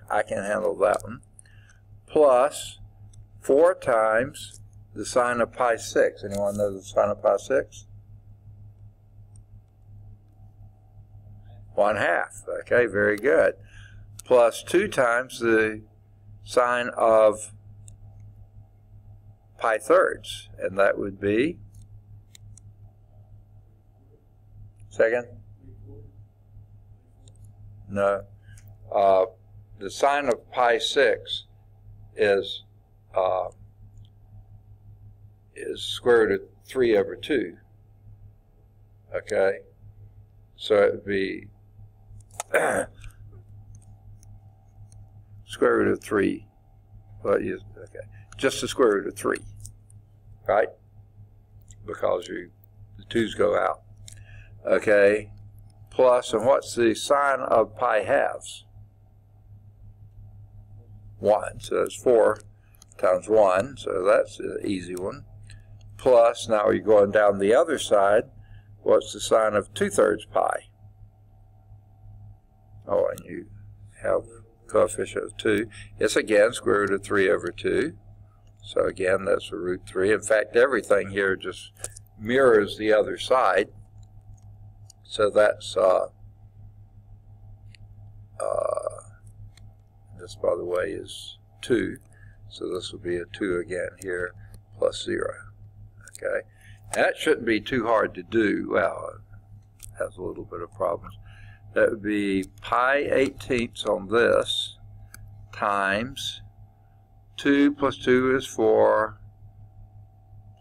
Speaker 1: I can handle that one. Plus 4 times the sine of pi 6. Anyone know the sine of pi 6? 1/2. Okay, very good. Plus 2 times the sine of pi thirds, and that would be, second? No. The sine of pi 6 is is square root of 3 over 2. Okay? So it would be square root of 3. Well, okay, just the square root of 3, right? Because the 2's go out. Okay, plus, and what's the sign of pi halves? 1, so that's 4 times 1, so that's an easy one. Plus, now you're going down the other side, what's the sign of 2/3 pi? Oh, and you have coefficient of 2. It's again square root of 3 over 2. So again, that's a root 3. In fact, everything here just mirrors the other side. So that's, this, by the way, is 2. So this will be a 2 again here, plus 0. Okay? That shouldn't be too hard to do. Well, it has a little bit of problems. That would be pi 18ths on this times 2 plus 2 is 4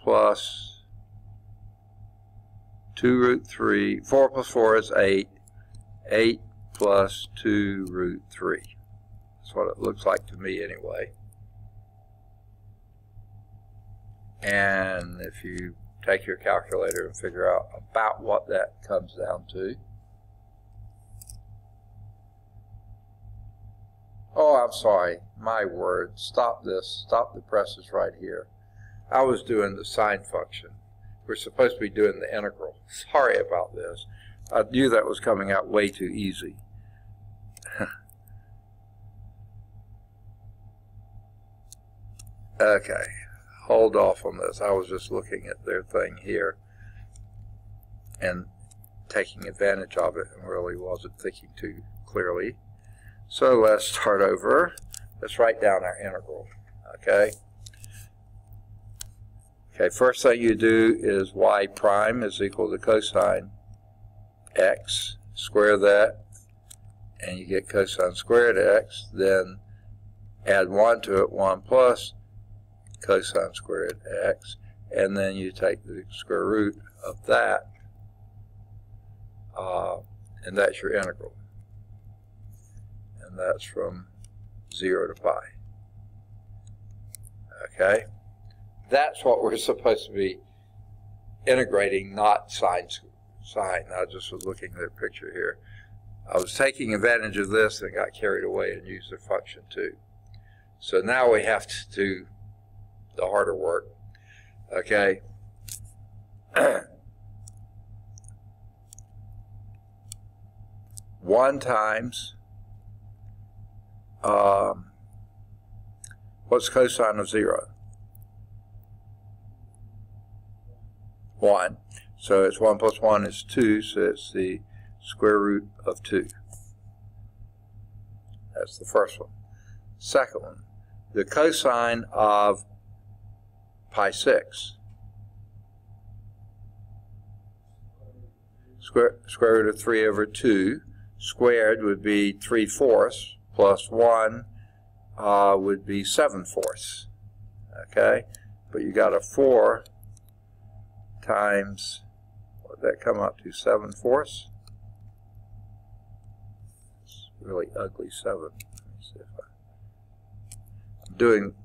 Speaker 1: plus 2 root 3. 4 plus 4 is 8. 8 plus 2 root 3. That's what it looks like to me anyway. And if you take your calculator and figure out about what that comes down to. Oh, I'm sorry. My word. Stop this. Stop the presses right here. I was doing the sine function. We're supposed to be doing the integral. Sorry about this. I knew that was coming out way too easy. Okay. Hold off on this. I was just looking at their thing here and taking advantage of it and really wasn't thinking too clearly. So let's start over. Let's write down our integral. Okay. Okay, first thing you do is y prime is equal to cosine x. Square that, and you get cosine squared x. Then add 1 to it, 1 plus cosine squared x. And then you take the square root of that, and that's your integral. And that's from 0 to pi. Okay? That's what we're supposed to be integrating, not sine. I just was looking at the picture here. I was taking advantage of this and got carried away and used the function too. So now we have to do the harder work. Okay? 1 times, what's cosine of 0? 1. So it's 1 plus 1 is 2, so it's the square root of 2. That's the first one. Second one, the cosine of pi 6. Square root of 3 over 2 squared would be 3/4 plus 1 would be 7/4. Okay? But you got a 4 times, what would that come up to, 7/4? It's really ugly 7. Let me see if I'm doing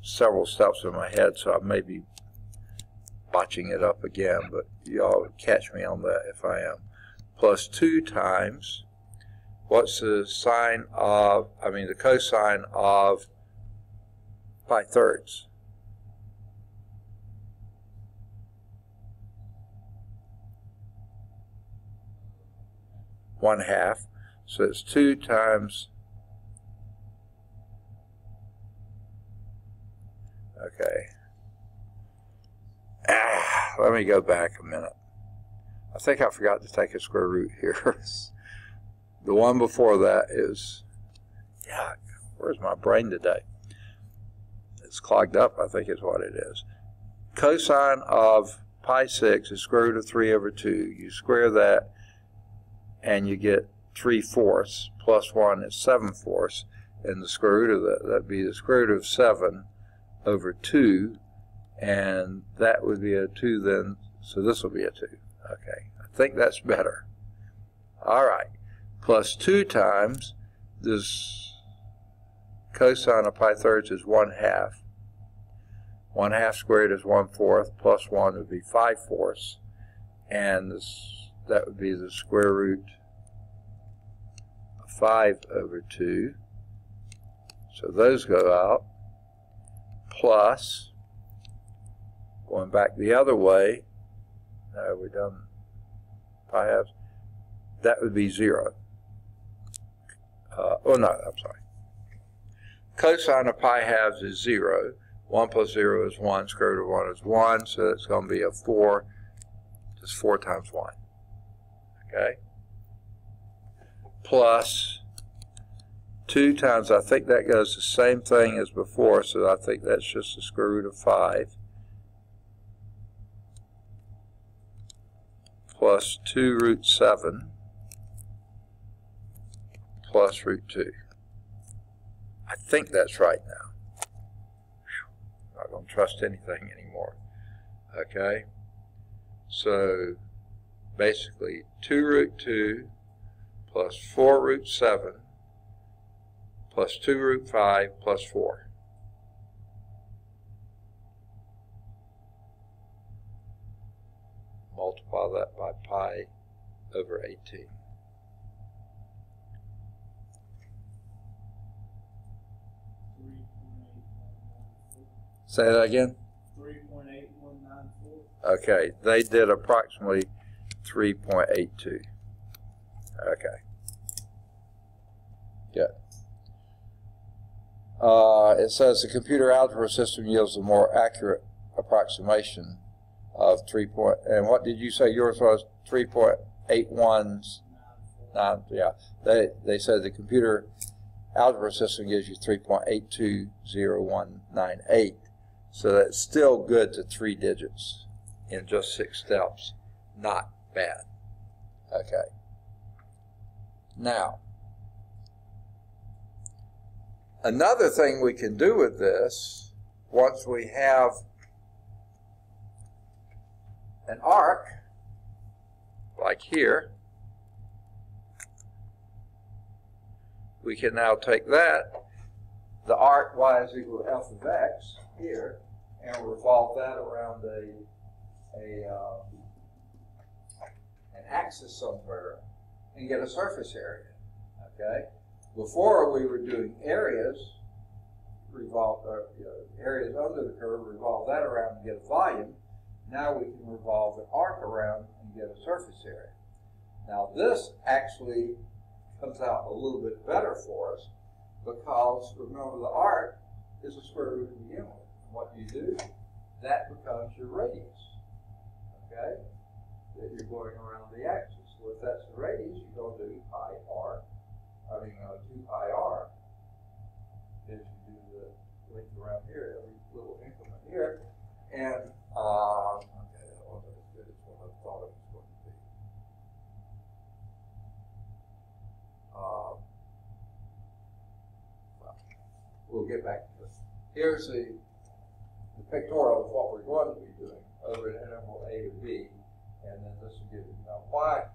Speaker 1: several steps in my head, so I may be botching it up again, but y'all catch me on that if I am. Plus 2 times, what's the sine of, the cosine of pi thirds? 1/2. So it's 2 times, okay. Let me go back a minute. I think I forgot to take a square root here. The one before that is, yeah, where's my brain today? It's clogged up, I think is what it is. Cosine of pi 6 is square root of 3 over 2. You square that, and you get 3/4 plus 1 is 7/4, and the square root of that, that'd be the square root of 7 over 2, and that would be a 2 then, so this will be a 2. Okay, I think that's better. All right, plus 2 times this cosine of pi thirds is 1/2. 1/2 squared is 1/4, plus 1 would be 5/4, and that would be the square root of 5/2. So those go out, plus, going back the other way, now we're done pi halves, that would be 0. Oh no, I'm sorry. Cosine of pi halves is 0. 1 plus 0 is 1, square root of 1 is 1, so it's going to be a 4, just 4 times 1. Okay? Plus 2 times, I think that goes the same thing as before, so I think that's just the square root of 5. Plus 2 root 7 plus root 2. I think that's right now. Whew, not going to trust anything anymore. Okay? So basically 2 root 2 plus 4 root 7 plus 2 root 5 plus 4. Multiply that by pi over 18. Say that again?
Speaker 3: 3.8194.
Speaker 1: Okay, they did approximately 3.82. Okay. Good. It says the computer algebra system yields a more accurate approximation of 3. And what did you say yours was? 3.819. Yeah. They said the computer algebra system gives you 3.820198. So that's still good to 3 digits in just 6 steps. Not bad. Okay. Now, another thing we can do with this, once we have an arc, like here, we can now take that, the arc y is equal to f of x here, and revolve that around an axis somewhere and get a surface area. Okay. Before we were doing areas, areas under the curve, revolve that around and get a volume. Now we can revolve an arc around and get a surface area. Now this actually comes out a little bit better for us because remember the arc is a square root to begin with. What you do, that becomes your radius. Okay? That you're going around the axis. So if that's the radius, you're going to do 2 pi r as you do the length around here, every little increment here. And, okay, that wasn't as good as what I thought it was going to be. Well, we'll get back to this. Here's the pictorial of what we're going to be doing over an interval a to b, and then this will give you, now why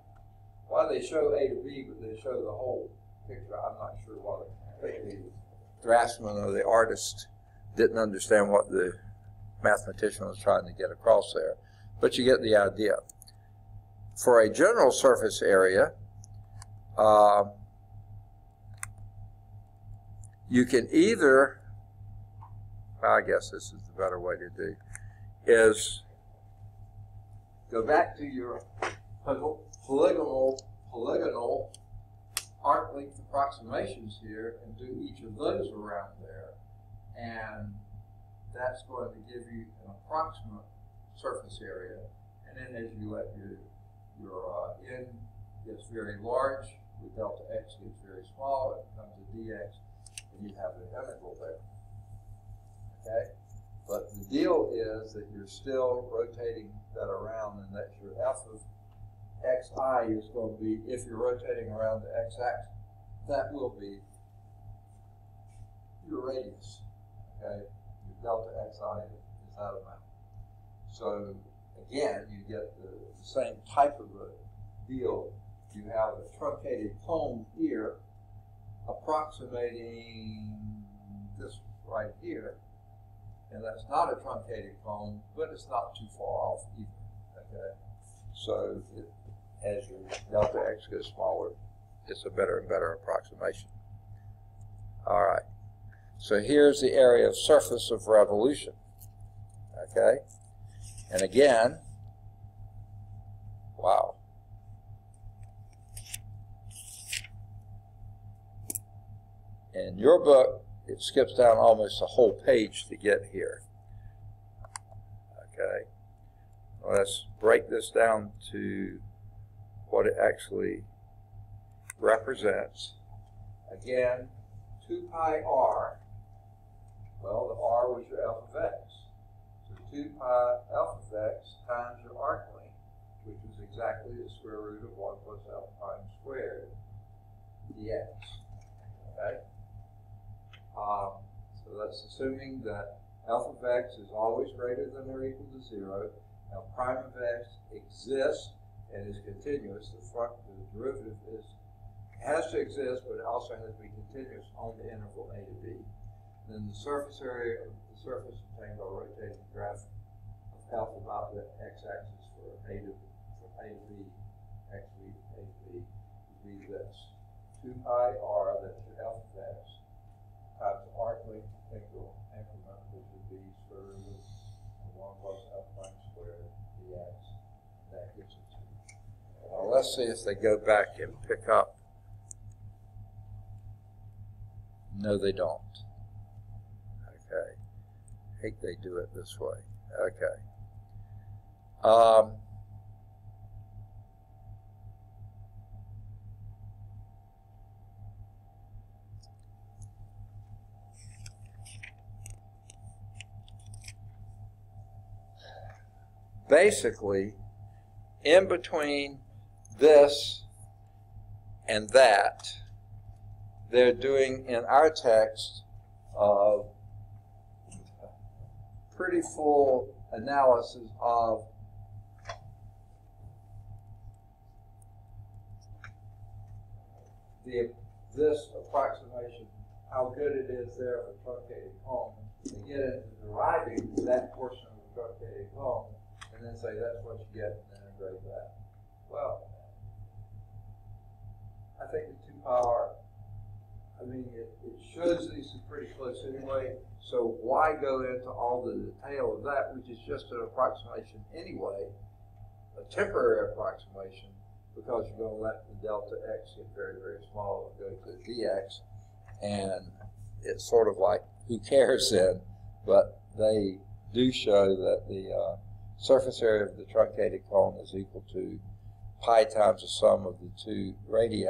Speaker 1: they show a to b, but they show the whole picture, I'm not sure why the draftsman or the artist didn't understand what the mathematician was trying to get across there, but you get the idea. For a general surface area, you can either, I guess this is the better way to do, is go back to your polygonal arc length approximations here and do each of those around there, and that's going to give you an approximate surface area. And then as you let your n gets very large, with delta x gets very small, it becomes a dx, and you have the integral there. Okay? But the deal is that you're still rotating that around, and that your f of xi is going to be, if you're rotating around the x-axis, that will be your radius. Okay? Your delta xi is that amount. So again, you get the same type of a deal. You have a truncated cone here approximating this right here, and that's not a truncated cone, but it's not too far off either. Okay, so as your delta x gets smaller, it's a better and better approximation. All right, so here's the area of surface of revolution. Okay, and again, wow. In your book, it skips down almost a whole page to get here. Okay, well, let's break this down to what it actually represents. Again, 2 pi r, well, the r was your alpha of x. So 2 pi alpha of x times your arc length, which is exactly the square root of 1 plus alpha prime squared dx. Okay? So that's assuming that alpha of x is always greater than or equal to 0. Now prime of x exists and is continuous. The derivative has to exist, but it also has to be continuous on the interval a to b. Then the surface area of the surface obtained by rotating the graph of alpha about the x-axis for a to b, x to a to b, would be this: 2 pi r, that's your alpha of x, times the arc length increment, which would be square root of 1 plus alpha prime squared dx. That gives it to you. Now let's see if they go back and pick up. No, they don't. Okay. I hate they do it this way. Okay. Basically, in between this and that, they're doing in our text pretty full analysis of this approximation, how good it is there of a truncated cone. They get into deriving that portion of the truncated cone, and then say that's what you get, and then integrate that. Well, I think the 2 pi, I mean, it shows these are pretty close anyway, so why go into all the detail of that, which is just an approximation anyway, a temporary approximation, because you're going to let the delta x get very, very small and go to dx, and it's sort of like, who cares then? But they do show that the surface area of the truncated cone is equal to pi times the sum of the 2 radii.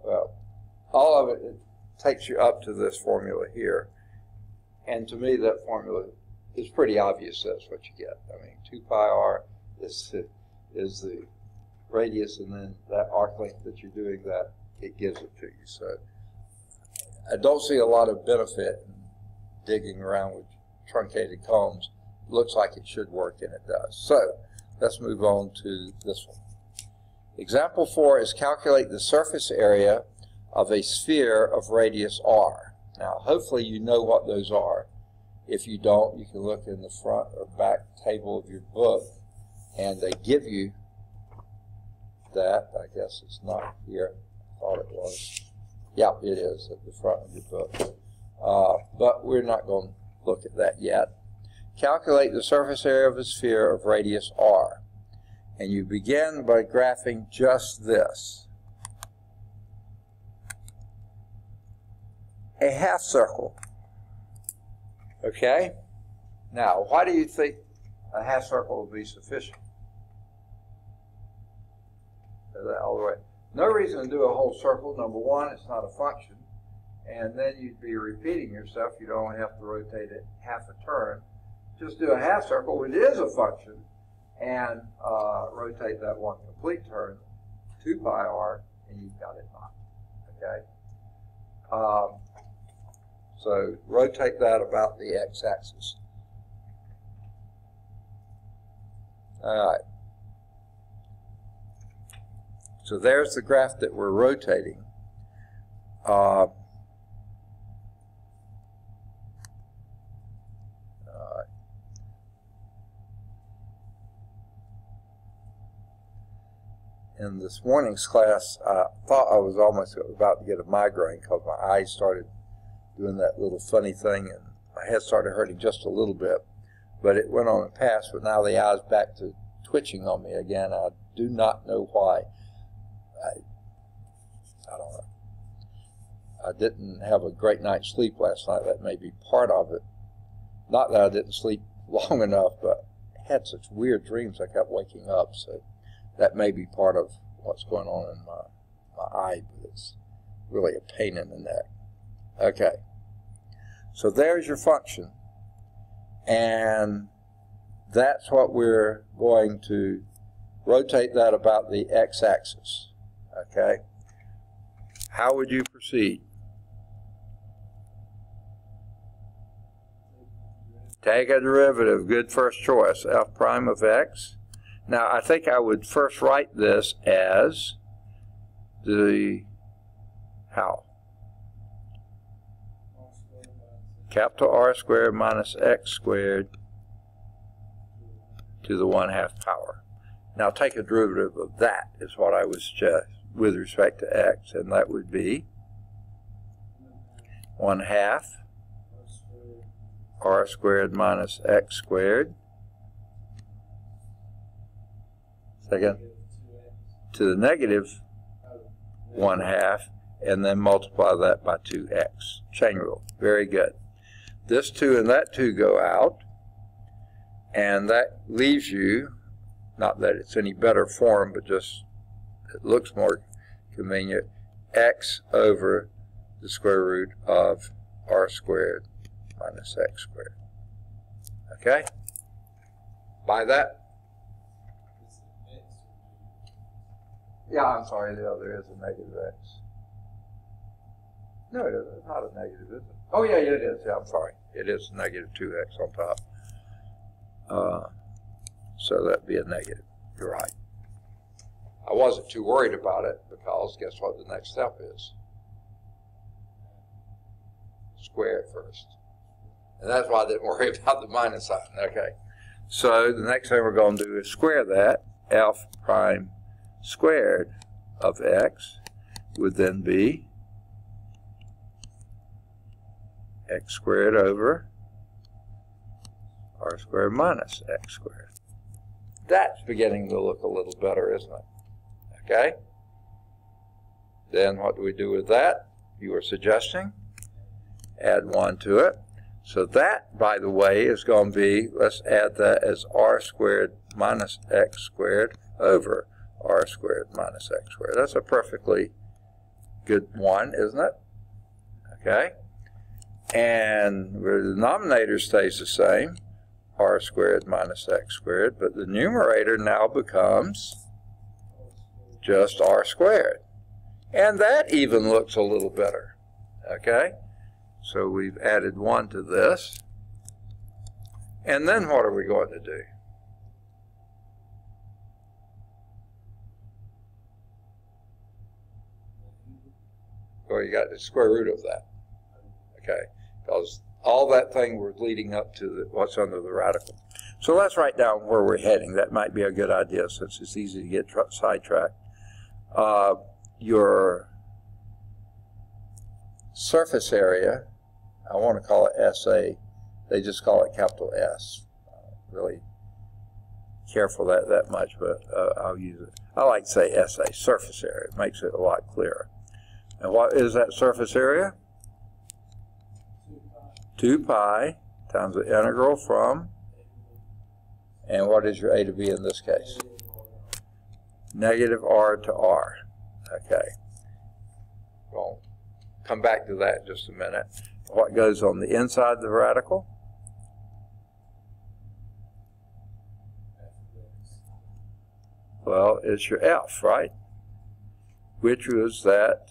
Speaker 1: Well, all of it takes you up to this formula here. And to me, that formula is pretty obvious. That's what you get. I mean, 2 pi r is the radius, and then that arc length that you're doing, that it gives it to you. So I don't see a lot of benefit in digging around with truncated cones. It looks like it should work, and it does. So let's move on to this one. Example 4 is calculate the surface area of a sphere of radius r. Now, hopefully you know what those are. If you don't, you can look in the front or back table of your book, and they give you that. I guess it's not here. I thought it was. Yeah, it is at the front of your book. But we're not going to look at that yet. Calculate the surface area of a sphere of radius r. And you begin by graphing just this. A half circle. Okay? Now, why do you think a half circle will be sufficient? All the way. No reason to do a whole circle. Number one, it's not a function. And then you'd be repeating yourself. You'd only have to rotate it half a turn. Just do a half circle. It is a function. and rotate that one complete turn, 2 pi r, and you've got it knocked. Okay? So rotate that about the x-axis. All right. So there's the graph that we're rotating. In this morning's class, I thought I was almost about to get a migraine because my eyes started doing that little funny thing and my head started hurting just a little bit. But it went on and passed, but now the eye's back to twitching on me again. I do not know why. I don't know. I didn't have a great night's sleep last night. That may be part of it. Not that I didn't sleep long enough, but I had such weird dreams I kept waking up. So that may be part of what's going on in my eye, but it's really a pain in the neck. Okay. So there's your function. And that's what we're going to rotate that about the x-axis. Okay? How would you proceed? Take a derivative. Good first choice. F prime of x. Now, I think I would first write this as the how? Capital R squared minus x squared to the 1/2 power. Now take a derivative of that is what I would suggest with respect to x, and that would be 1/2 r squared minus x squared, second, to the negative 1/2, and then multiply that by 2x. Chain rule. Very good. This 2 and that 2 go out, and that leaves you, not that it's any better form, but just it looks more convenient, x over the square root of r squared minus x squared. Okay? By that? Yeah, I'm sorry, the other is a negative x. No, it isn't. It's not a negative, is it? Oh, yeah, it is. Yeah, I'm sorry. It is negative 2x on top. So that'd be a negative. You're right. I wasn't too worried about it because guess what the next step is? Square it first. And that's why I didn't worry about the minus sign. Okay. So the next thing we're going to do is square that. F prime squared of x would then be x squared over r squared minus x squared. That's beginning to look a little better, isn't it? Okay? Then what do we do with that? You were suggesting? Add 1 to it. So that, by the way, is going to be, let's add that as r squared minus x squared over r squared minus x squared. That's a perfectly good one, isn't it? Okay? And the denominator stays the same, r squared minus x squared, but the numerator now becomes just r squared. And that even looks a little better. Okay? So we've added 1 to this. And then what are we going to do? Well, you got the square root of that. Okay? Because all that thing was leading up to what's under the radical. So let's write down where we're heading. That might be a good idea since it's easy to get sidetracked. Your surface area, I want to call it SA. They just call it capital S. Really careful that much, but I'll use it. I like to say SA, surface area. It makes it a lot clearer. And what is that surface area? 2 pi times the integral from, and what is your a to b in this case? Negative r to r. Okay. We'll come back to that in just a minute. What goes on the inside of the radical? is your f, right? Which was that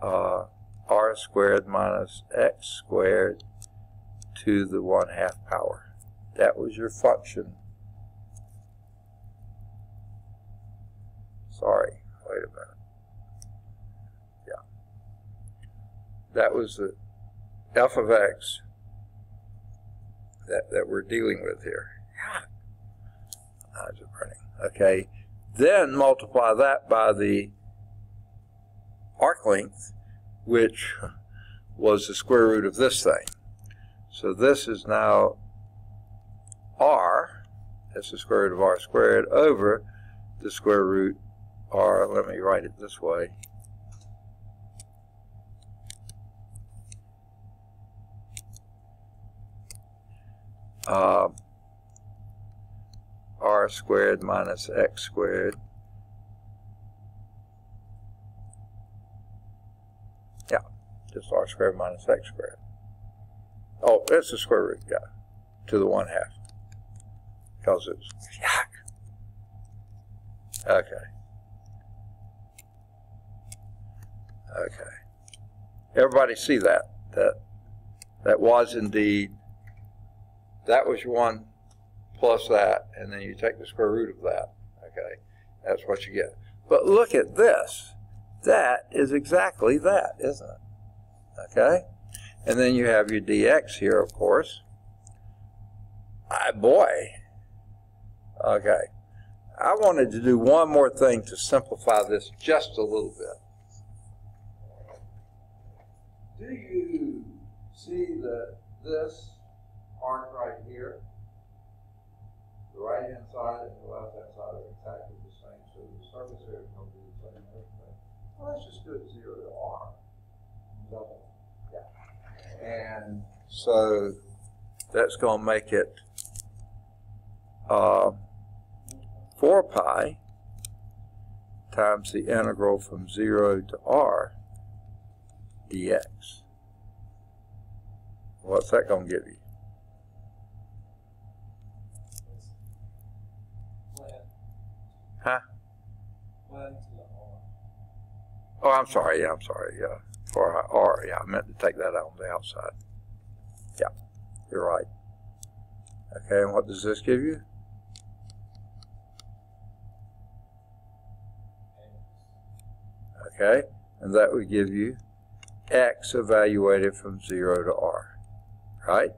Speaker 1: r squared minus x squared to the 1/2 power. That was your function. Sorry, wait a minute. Yeah. That was the f of x that we're dealing with here. Eyes are burning. Okay. Then multiply that by the arc length, which was the square root of this thing. So this is now r, that's the square root of r squared, over the square root r, let me write it this way, r squared minus x squared. Yeah, just r squared minus x squared. Oh, that's the square root, yeah, to the 1/2. Because it's, yuck. Okay. Okay. Everybody see that? That was indeed, that was your 1 plus that, and then you take the square root of that. Okay. That's what you get. But look at this. That is exactly that, isn't it? Okay. And then you have your dx here, of course. Boy. Okay. I wanted to do one more thing to simplify this just a little bit. Do you see that this arc right here, the right-hand side and the left-hand side are exactly the same, so the surface area is going to be the same and everything. Well, let's just go 0 to r. Double. Yeah. And so that's going to make it 4 pi times the integral from 0 to r dx. What's that going to give you? Huh? Oh, I'm sorry. Yeah, I'm sorry. Yeah, for r. Yeah, I meant to take that out on the outside. Yeah, you're right. Okay, and what does this give you? Okay, and that would give you x evaluated from 0 to r, right?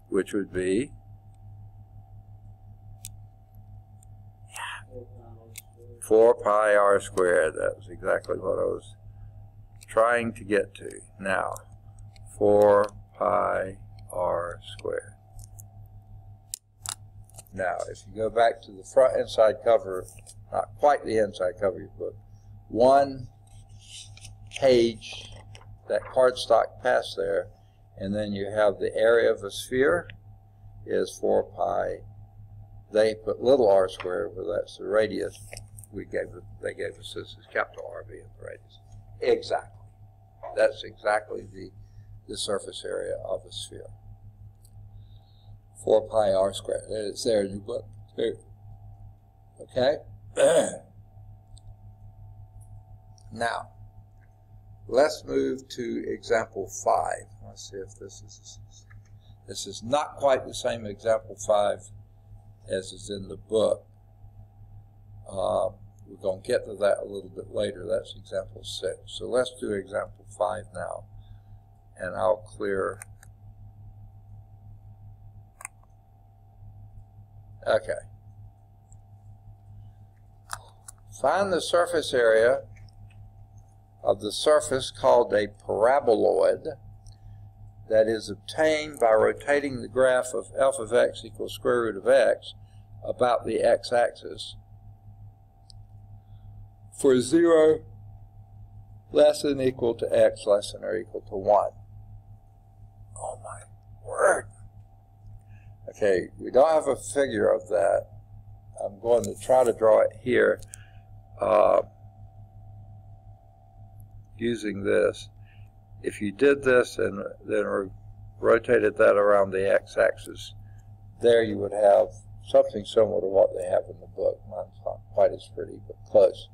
Speaker 1: Which would be 4 pi r squared. That was exactly what I was trying to get to. Now, 4 pi r squared. Now, if you go back to the front inside cover, not quite the inside cover of your book, one page, that cardstock past there, and then you have the area of a sphere is 4 pi. They put little r squared, where that's the radius. They gave us this as capital R being the radius. Exactly. That's exactly the surface area of a sphere. 4 pi r squared. It's there in your book. Okay? Now, let's move to example 5. Let's see if this is not quite the same example 5 as is in the book. We're going to get to that a little bit later. That's example 6. So let's do example 5 now, and I'll clear. Okay. Find the surface area of the surface called a paraboloid that is obtained by rotating the graph of f of x equals square root of x about the x-axis for 0 less than or equal to x less than or equal to 1. Oh my word. Okay, we don't have a figure of that. I'm going to try to draw it here using this. If you did this and then rotated that around the x-axis, there you would have something similar to what they have in the book. Mine's not quite as pretty, but close.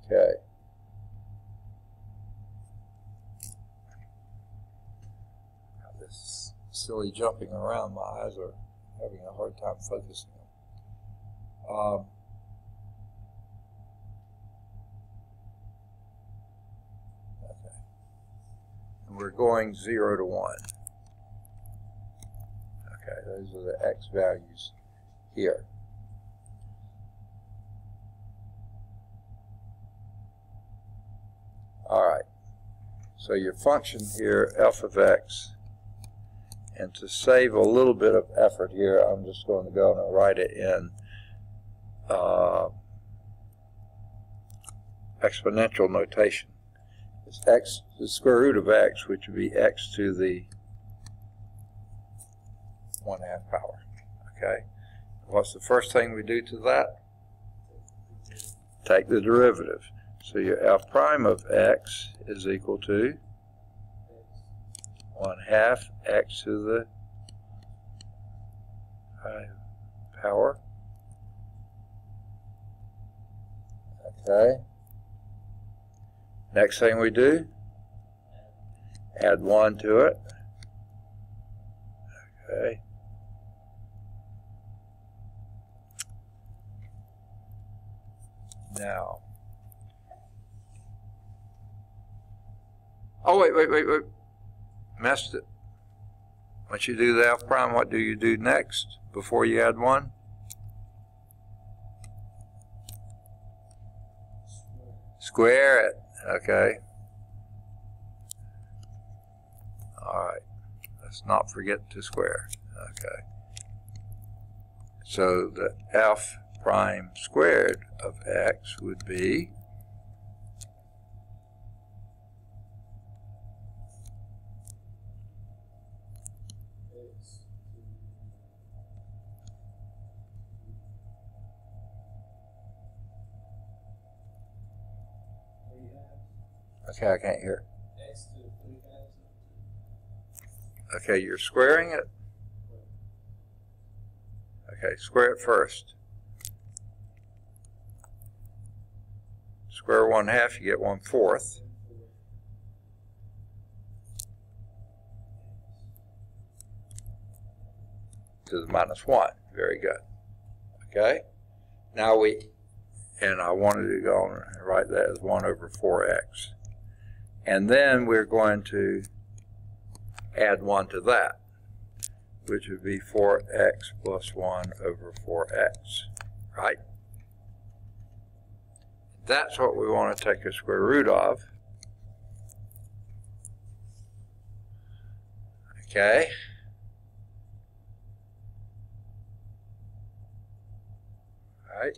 Speaker 1: Okay. This silly jumping around, my eyes are having a hard time focusing. Okay. And we're going 0 to 1. Okay, those are the x values here. All right. So your function here, f of x, and to save a little bit of effort here, I'm just going to go and write it in exponential notation. It's x, the square root of x, which would be x to the 1/2 power. Okay. What's the first thing we do to that? Take the derivative. So your f prime of x is equal to 1/2 x to the power. Okay. Next thing we do, add 1 to it. Okay. Now, oh, wait. Messed it. Once you do the f prime, what do you do next before you add 1? Square it. Okay. All right. Let's not forget to square. Okay. So the f prime squared of x would be okay, I can't hear. Okay, you're squaring it. Okay, square it first. Square 1/2, you get 1/4. To the -1. Very good. Okay. Now and I wanted to go on and write that as 1/4x. And then we're going to add 1 to that, which would be 4x plus 1/4x, right? That's what we want to take a square root of. Okay. All right.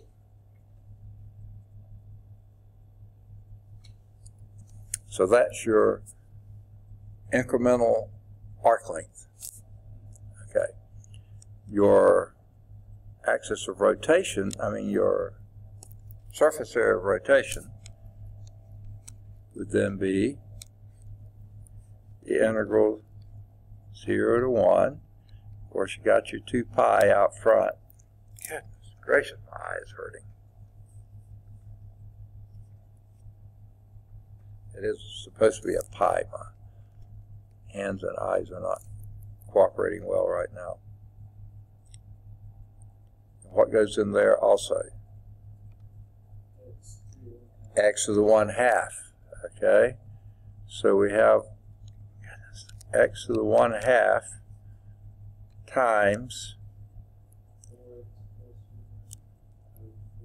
Speaker 1: So that's your incremental arc length. Okay. Your axis of rotation, your surface area of rotation would then be the integral 0 to 1. Of course, you got your 2 pi out front. Goodness gracious, my eye is hurting. It is supposed to be a pi. My hands and eyes are not cooperating well right now. What goes in there also? X to the 1/2. Okay, so we have x to the 1/2 times,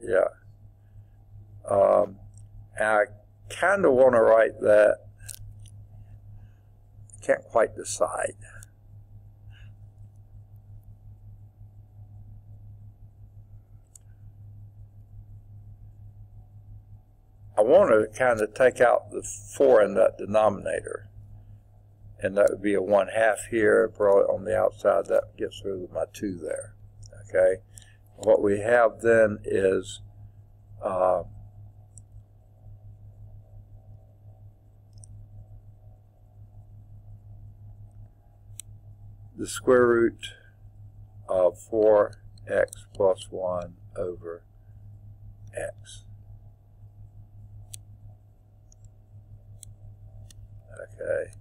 Speaker 1: yeah. And I kind of want to write that. Can't quite decide. I want to kind of take out the 4 in that denominator, and that would be a 1/2 here, probably on the outside. That gets rid of my 2 there. Okay, what we have then is the square root of 4x plus 1 over x. Okay,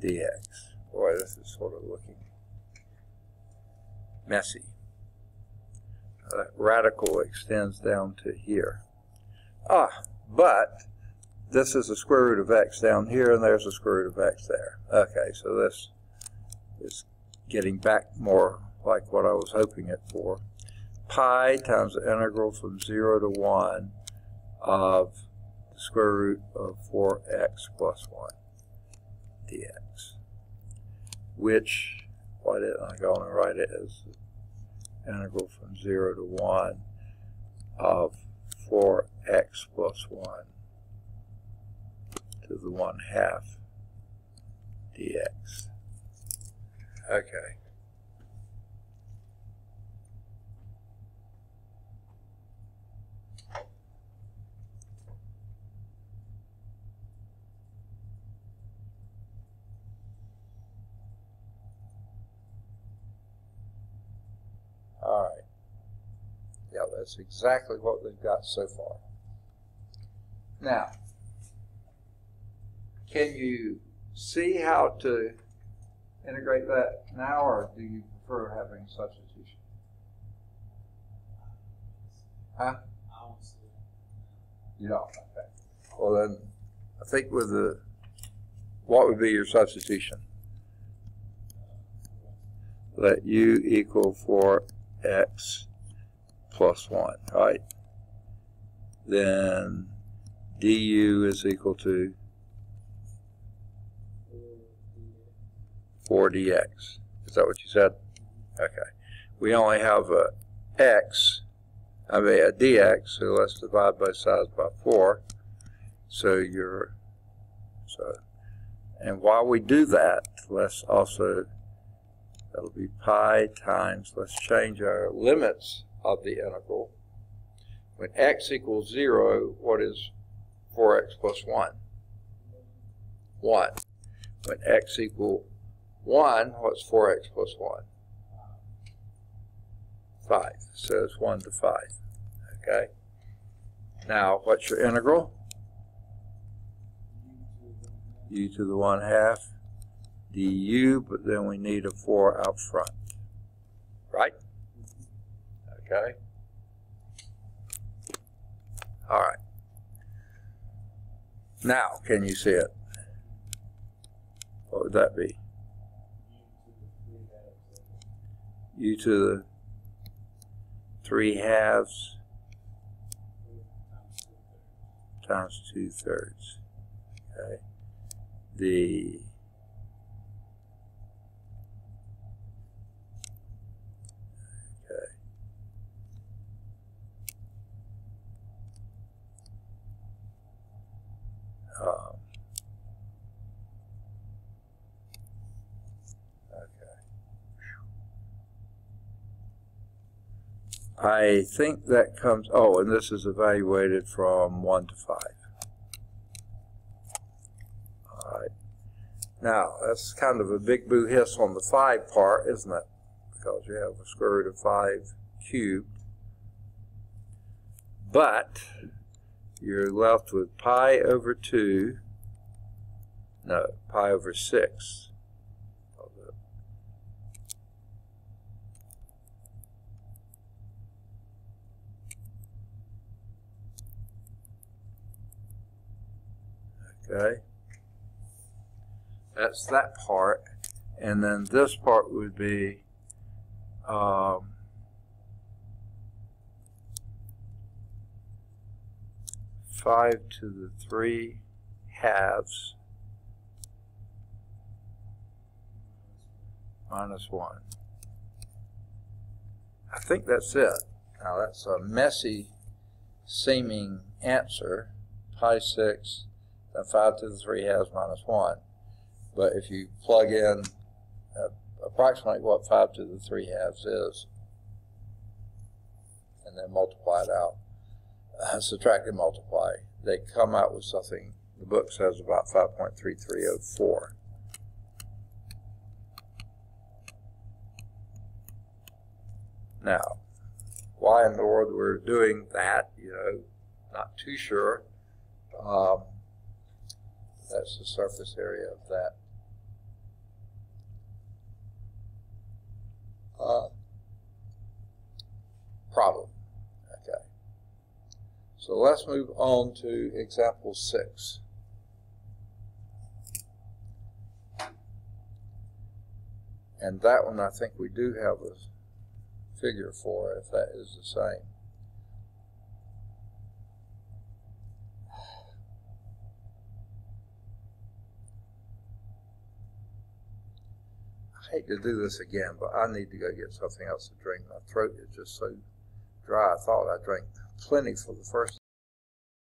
Speaker 1: dx. Boy, this is sort of looking messy. That radical extends down to here. But this is the square root of x down here, and there's the square root of x there. Okay, so this is getting back more like what I was hoping it for. Pi times the integral from 0 to 1 of the square root of 4x plus 1 dx. Which, why didn't I go and write it as the integral from 0 to 1 of 4x plus 1 to the 1/2 dx. Okay. All right. Yeah, that's exactly what they've got so far. Now, can you see how to integrate that now, or do you prefer having substitution? Huh?
Speaker 3: I don't see it.
Speaker 1: You don't? Okay. Well then, I think with the, what would be your substitution? Let u equal 4x plus 1, right? Then du is equal to 4dx. Is that what you said? Okay. We only have a dx, so let's divide both sides by 4. And while we do that, let's also, that'll be pi times, let's change our limits of the integral. When x equals 0, what is 4x plus 1? 1. When x equals 1, what's 4x plus 1? 5. So it's 1 to 5. Okay. Now, what's your integral? U to the 1/2 du, but then we need a 4 out front. Right? Okay. All right. Now, can you see it? What would that be? U to the 3/2 times 2/3. Okay. I think that comes, oh, and this is evaluated from 1 to 5. All right. Now, that's kind of a big boo hiss on the 5 part, isn't it? Because you have a square root of 5 cubed. But you're left with pi over 2, no, pi over 6. Okay, that's that part, and then this part would be 5 to the 3/2 minus 1. I think that's it. Now that's a messy seeming answer, pi 6 and 5 to the 3/2 minus 1. But if you plug in approximately what 5 to the 3/2 is, and then multiply it out, subtract and multiply, they come out with something, the book says about 5.3304. Now, why in the world we're doing that, not too sure. That's the surface area of that. Problem. Okay. So let's move on to example 6. And that one I think we do have a figure for, if that is the same. I hate to do this again, but I need to go get something else to drink. My throat is just so dry. I thought I drank plenty for the first